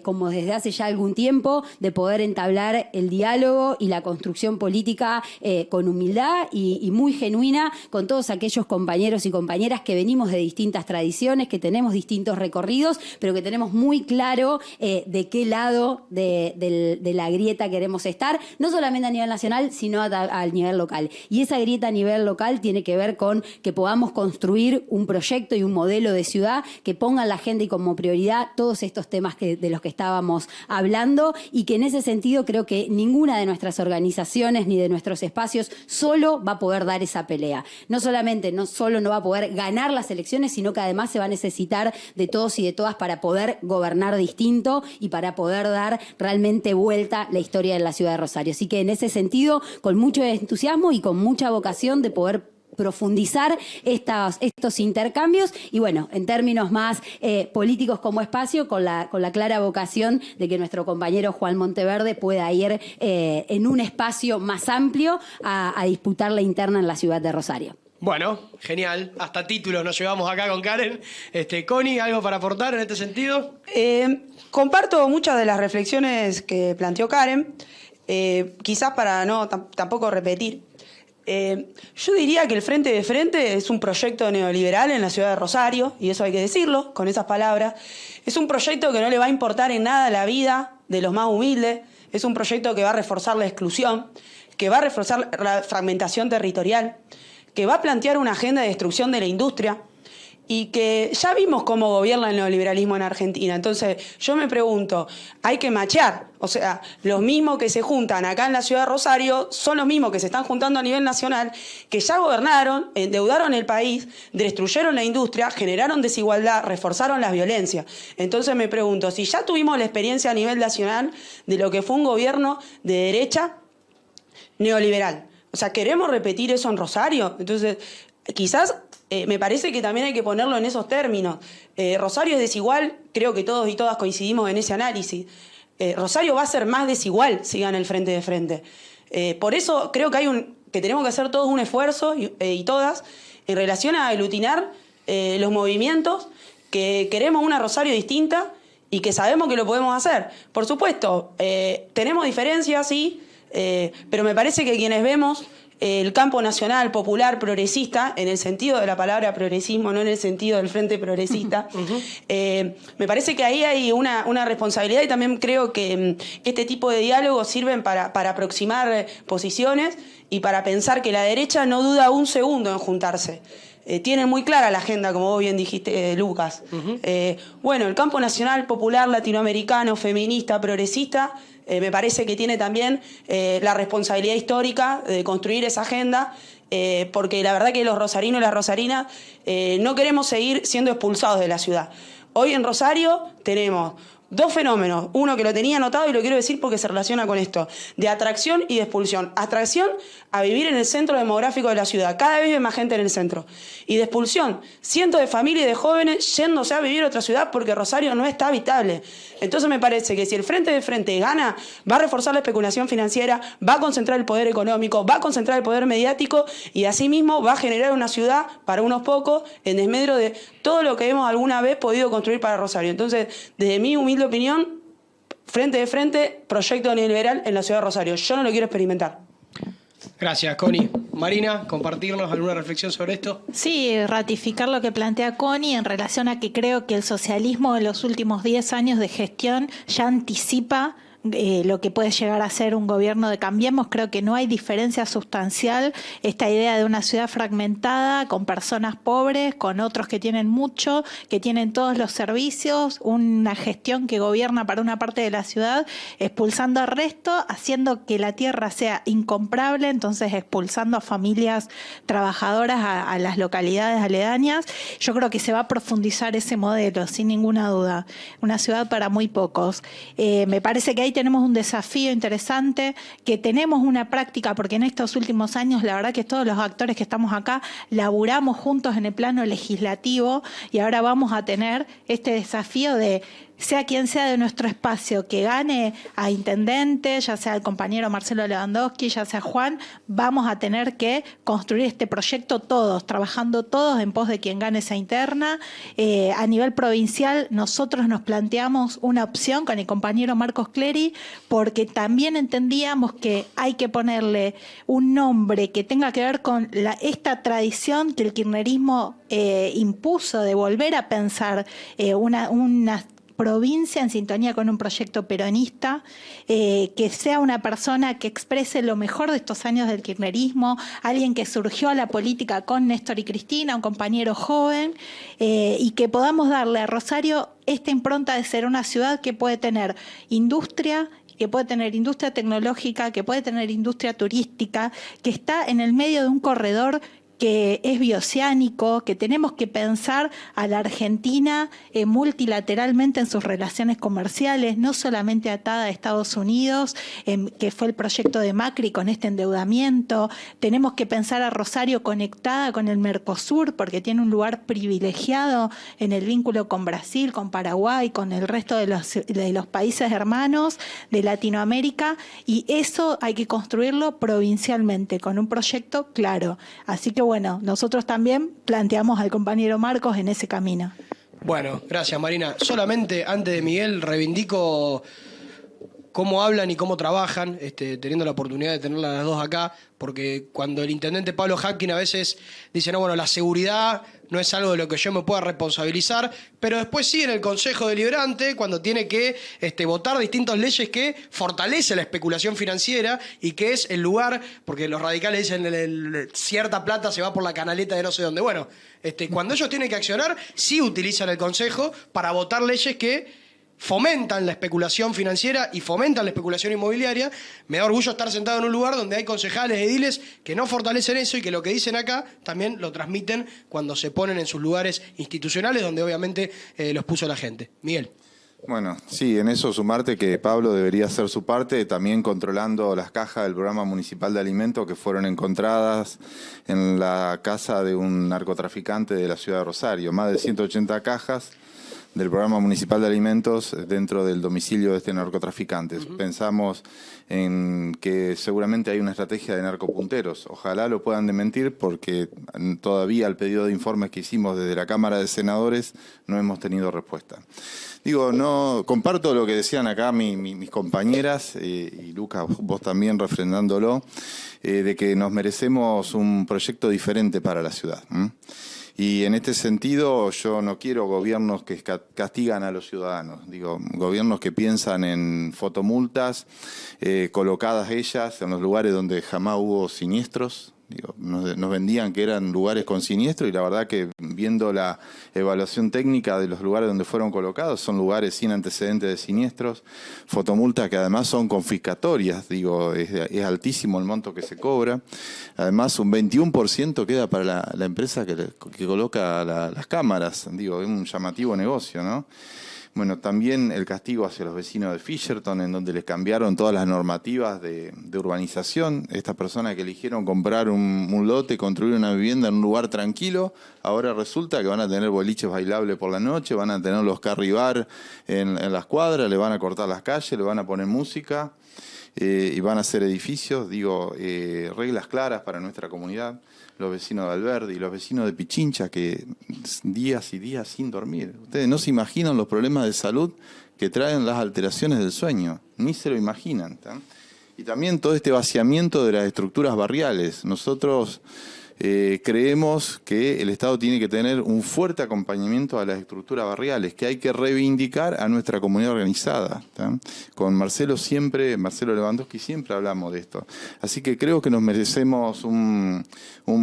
S2: como desde hace ya algún tiempo, de poder entablar el diálogo y la construcción política con humildad y muy genuina con todos aquellos compañeros y compañeras que venimos de distintas tradiciones, que tenemos distintos recorridos, pero que tenemos muy claro de qué lado de la grieta queremos estar, no solamente a nivel nacional, sino a nivel local. Y esa grieta a nivel local tiene que ver con que podamos construir un proyecto y un modelo de ciudad que ponga en la agenda y como prioridad todos estos temas de los que estábamos hablando, y que en ese sentido creo que ninguna de nuestras organizaciones ni de nuestros espacios solo va a poder dar esa pelea. No solo no va a poder ganar las elecciones, sino que además se va a necesitar de todos y de todas para poder gobernar distinto y para poder dar realmente vuelta la historia de la ciudad de Rosario. Así que en ese sentido, con mucho entusiasmo y con mucha vocación de poder profundizar estos intercambios y bueno, en términos más políticos como espacio, con la clara vocación de que nuestro compañero Juan Monteverde pueda ir en un espacio más amplio a disputar la interna en la ciudad de Rosario.
S1: Bueno, genial. Hasta títulos nos llevamos acá con Karen. Connie, ¿algo para aportar en este sentido?
S4: Comparto muchas de las reflexiones que planteó Karen, quizás para no tampoco repetir. Yo diría que el Frente de Frente es un proyecto neoliberal en la ciudad de Rosario, y eso hay que decirlo con esas palabras. Es un proyecto que no le va a importar en nada la vida de los más humildes. Es un proyecto que va a reforzar la exclusión, que va a reforzar la fragmentación territorial, que va a plantear una agenda de destrucción de la industria y que ya vimos cómo gobierna el neoliberalismo en Argentina. Entonces, yo me pregunto, hay que machear. O sea, los mismos que se juntan acá en la ciudad de Rosario son los mismos que se están juntando a nivel nacional, que ya gobernaron, endeudaron el país, destruyeron la industria, generaron desigualdad, reforzaron las violencias. Entonces me pregunto, si ya tuvimos la experiencia a nivel nacional de lo que fue un gobierno de derecha neoliberal, o sea, ¿queremos repetir eso en Rosario? Entonces, quizás me parece que también hay que ponerlo en esos términos. Rosario es desigual, creo que todos y todas coincidimos en ese análisis. Rosario va a ser más desigual si gana el Frente de Frente. Por eso creo que que tenemos que hacer todos un esfuerzo y todas en relación a aglutinar los movimientos que queremos una Rosario distinta y que sabemos que lo podemos hacer. Por supuesto, tenemos diferencias, sí, pero me parece que quienes vemos el campo nacional, popular, progresista, en el sentido de la palabra progresismo, no en el sentido del Frente Progresista, me parece que ahí hay una responsabilidad y también creo que este tipo de diálogos sirven para aproximar posiciones y para pensar que la derecha no duda un segundo en juntarse. Tiene muy clara la agenda, como vos bien dijiste, Lucas. Bueno, el campo nacional, popular, latinoamericano, feminista, progresista, me parece que tiene también la responsabilidad histórica de construir esa agenda, porque la verdad que los rosarinos y las rosarinas no queremos seguir siendo expulsados de la ciudad. Hoy en Rosario tenemos dos fenómenos, uno que lo tenía anotado y lo quiero decir porque se relaciona con esto, de atracción y de expulsión. Atracción a vivir en el centro demográfico de la ciudad, cada vez vive más gente en el centro. Y de expulsión, cientos de familias y de jóvenes yéndose a vivir a otra ciudad porque Rosario no está habitable. Entonces me parece que si el Frente de Frente gana, va a reforzar la especulación financiera, va a concentrar el poder económico, va a concentrar el poder mediático y asimismo va a generar una ciudad para unos pocos en desmedro de todo lo que hemos alguna vez podido construir para Rosario. Entonces, desde mi humilde opinión, Frente de Frente, proyecto neoliberal en la ciudad de Rosario. Yo no lo quiero experimentar.
S1: Gracias, Connie. Marina, ¿compartirnos alguna reflexión sobre esto?
S5: Sí, ratificar lo que plantea Connie en relación a que creo que el socialismo de los últimos 10 años de gestión ya anticipa lo que puede llegar a ser un gobierno de Cambiemos. Creo que no hay diferencia sustancial. Esta idea de una ciudad fragmentada, con personas pobres, con otros que tienen mucho, que tienen todos los servicios, una gestión que gobierna para una parte de la ciudad, expulsando al resto, haciendo que la tierra sea incomprable, entonces expulsando a familias trabajadoras a las localidades aledañas. Yo creo que se va a profundizar ese modelo, sin ninguna duda. Una ciudad para muy pocos. Me parece que hay tenemos un desafío interesante, que tenemos una práctica, porque en estos últimos años la verdad que todos los actores que estamos acá laburamos juntos en el plano legislativo y ahora vamos a tener este desafío de sea quien sea de nuestro espacio que gane a intendente, ya sea el compañero Marcelo Lewandowski, ya sea Juan, vamos a tener que construir este proyecto todos, trabajando todos en pos de quien gane esa interna. A nivel provincial nosotros nos planteamos una opción con el compañero Marcos Clery, porque también entendíamos que hay que ponerle un nombre que tenga que ver con esta tradición que el kirchnerismo impuso de volver a pensar una provincia en sintonía con un proyecto peronista, que sea una persona que exprese lo mejor de estos años del kirchnerismo, alguien que surgió a la política con Néstor y Cristina, un compañero joven, y que podamos darle a Rosario esta impronta de ser una ciudad que puede tener industria, que puede tener industria tecnológica, que puede tener industria turística, que está en el medio de un corredor que es bioceánico, que tenemos que pensar a la Argentina multilateralmente en sus relaciones comerciales, no solamente atada a Estados Unidos, que fue el proyecto de Macri con este endeudamiento. Tenemos que pensar a Rosario conectada con el Mercosur, porque tiene un lugar privilegiado en el vínculo con Brasil, con Paraguay, con el resto de los países hermanos de Latinoamérica, y eso hay que construirlo provincialmente, con un proyecto claro. Así que bueno, nosotros también planteamos al compañero Marcos en ese camino.
S1: Bueno, gracias Marina. Solamente antes de Miguel reivindico cómo hablan y cómo trabajan, teniendo la oportunidad de tenerlas las dos acá, porque cuando el intendente Pablo Hapkin a veces dice, no, bueno, la seguridad no es algo de lo que yo me pueda responsabilizar, pero después sí en el Consejo Deliberante, cuando tiene que votar distintas leyes que fortalece la especulación financiera y que es el lugar, porque los radicales dicen cierta plata se va por la canaleta de no sé dónde. Bueno, cuando ellos tienen que accionar, sí utilizan el Consejo para votar leyes que fomentan la especulación financiera y fomentan la especulación inmobiliaria. Me da orgullo estar sentado en un lugar donde hay concejales, ediles que no fortalecen eso y que lo que dicen acá también lo transmiten cuando se ponen en sus lugares institucionales donde obviamente los puso la gente. Miguel.
S3: Bueno, sí, en eso sumarte que Pablo debería hacer su parte, también controlando las cajas del Programa Municipal de Alimentos que fueron encontradas en la casa de un narcotraficante de la ciudad de Rosario. Más de 180 cajas del Programa Municipal de Alimentos dentro del domicilio de este narcotraficante. Pensamos en que seguramente hay una estrategia de narcopunteros. Ojalá lo puedan desmentir porque todavía al pedido de informes que hicimos desde la Cámara de Senadores no hemos tenido respuesta. Digo, no comparto lo que decían acá mis compañeras y Lucas, vos también refrendándolo, de que nos merecemos un proyecto diferente para la ciudad. Y en este sentido yo no quiero gobiernos que castigan a los ciudadanos, digo, gobiernos que piensan en fotomultas colocadas ellas en los lugares donde jamás hubo siniestros. Digo, nos vendían que eran lugares con siniestro y la verdad que viendo la evaluación técnica de los lugares donde fueron colocados son lugares sin antecedentes de siniestros, fotomultas que además son confiscatorias, digo, es altísimo el monto que se cobra, además un 21% queda para la empresa que coloca las cámaras, digo, es un llamativo negocio, ¿no? Bueno, también el castigo hacia los vecinos de Fisherton, en donde les cambiaron todas las normativas de urbanización. Estas personas que eligieron comprar un lote, construir una vivienda en un lugar tranquilo, ahora resulta que van a tener boliches bailables por la noche, van a tener los carry bar en las cuadras, le van a cortar las calles, le van a poner música y van a hacer edificios, digo, reglas claras para nuestra comunidad. Los vecinos de Alberdi y los vecinos de Pichincha que días y días sin dormir. Ustedes no se imaginan los problemas de salud que traen las alteraciones del sueño, ni se lo imaginan. ¿tá? Y también todo este vaciamiento de las estructuras barriales. Nosotros creemos que el Estado tiene que tener un fuerte acompañamiento a las estructuras barriales, que hay que reivindicar a nuestra comunidad organizada. ¿tá? Con Marcelo Lewandowski siempre hablamos de esto. Así que creo que nos merecemos un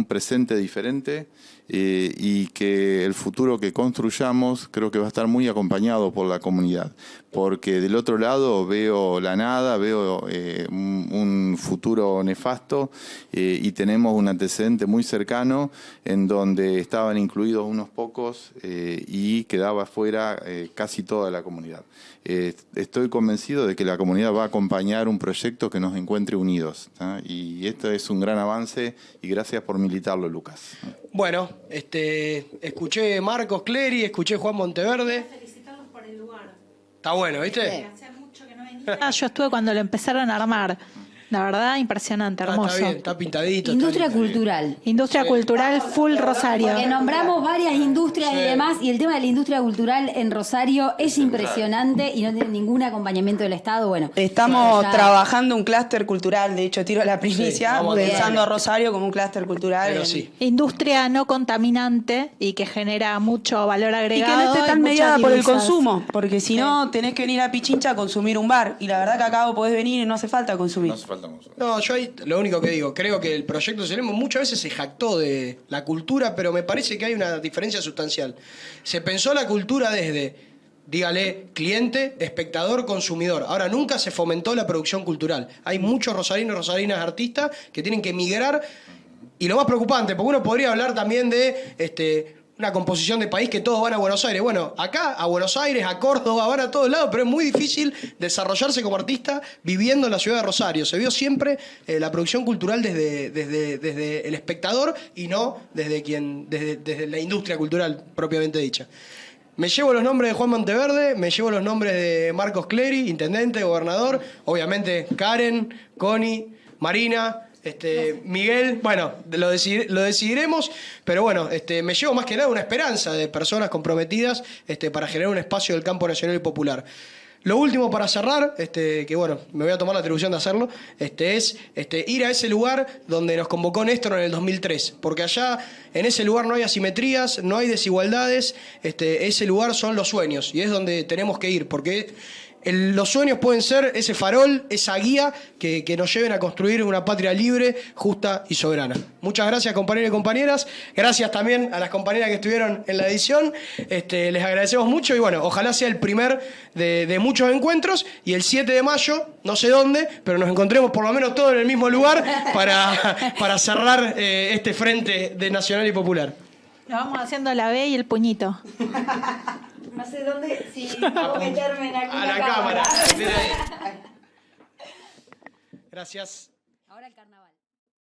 S3: presente diferente y que el futuro que construyamos creo que va a estar muy acompañado por la comunidad. Porque del otro lado veo la nada, veo un futuro nefasto y tenemos un antecedente muy cercano en donde estaban incluidos unos pocos y quedaba fuera casi toda la comunidad. Estoy convencido de que la comunidad va a acompañar un proyecto que nos encuentre unidos. ¿tá? Y esto es un gran avance y gracias por militarlo, Lucas.
S1: Bueno, escuché Marcos Clery, escuché Juan Monteverde.
S5: Felicitarlos por el lugar.
S1: Está bueno, ¿viste?
S5: Hacía mucho que no venía. Yo estuve cuando lo empezaron a armar. La verdad, impresionante, hermoso.
S1: Está bien, está pintadito.
S2: Industria
S1: está lindo.
S2: cultural.
S5: Industria cultural full Rosario.
S2: Porque nombramos varias industrias y demás, y el tema de la industria cultural en Rosario es impresionante y no tiene ningún acompañamiento del Estado. Bueno,
S4: Estamos
S2: ya-
S4: trabajando un clúster cultural, de hecho tiro la primicia,
S1: vamos a
S4: pensando
S1: ver.
S4: a Rosario como un clúster cultural.
S1: Pero sí.
S5: Industria no contaminante y que genera mucho valor
S4: Y
S5: agregado.
S4: que no esté tan
S5: muchas
S4: mediada por el
S5: divisas.
S4: consumo, porque si no tenés que venir a Pichincha a consumir un bar. Y la verdad que acá vos podés venir y no hace falta consumir.
S3: No hace falta mucho.
S1: No, yo ahí lo único que digo, creo que el proyecto Selemo muchas veces se jactó de la cultura, pero me parece que hay una diferencia sustancial. Se pensó la cultura desde, dígale, cliente, espectador, consumidor. Ahora, nunca se fomentó la producción cultural. Hay muchos rosarinos y rosarinas artistas que tienen que emigrar. Y lo más preocupante, porque uno podría hablar también de una composición de país que todos van a Buenos Aires. Bueno, acá a Buenos Aires, a Córdoba, van a todos lados, pero es muy difícil desarrollarse como artista viviendo en la ciudad de Rosario. Se vio siempre la producción cultural desde el espectador y no desde la industria cultural propiamente dicha. Me llevo los nombres de Juan Monteverde, me llevo los nombres de Marcos Clery, intendente, gobernador, obviamente Karen, Connie, Marina, Miguel, bueno, lo decidiremos, pero bueno, me llevo más que nada una esperanza de personas comprometidas para generar un espacio del campo nacional y popular. Lo último para cerrar, que bueno, me voy a tomar la atribución de hacerlo, es ir a ese lugar donde nos convocó Néstor en el 2003, porque allá en ese lugar no hay asimetrías, no hay desigualdades, ese lugar son los sueños y es donde tenemos que ir, porque los sueños pueden ser ese farol, esa guía que nos lleven a construir una patria libre, justa y soberana. Muchas gracias, compañeros y compañeras. Gracias también a las compañeras que estuvieron en la edición. Les agradecemos mucho y bueno, ojalá sea el primer de muchos encuentros y el 7 de mayo, no sé dónde, pero nos encontremos por lo menos todos en el mismo lugar para cerrar este frente de Nacional y Popular.
S5: Nos vamos haciendo la B y el puñito.
S2: No sé dónde, si puedo meterme en
S1: a la cámara. Gracias.
S2: Ahora el carnaval.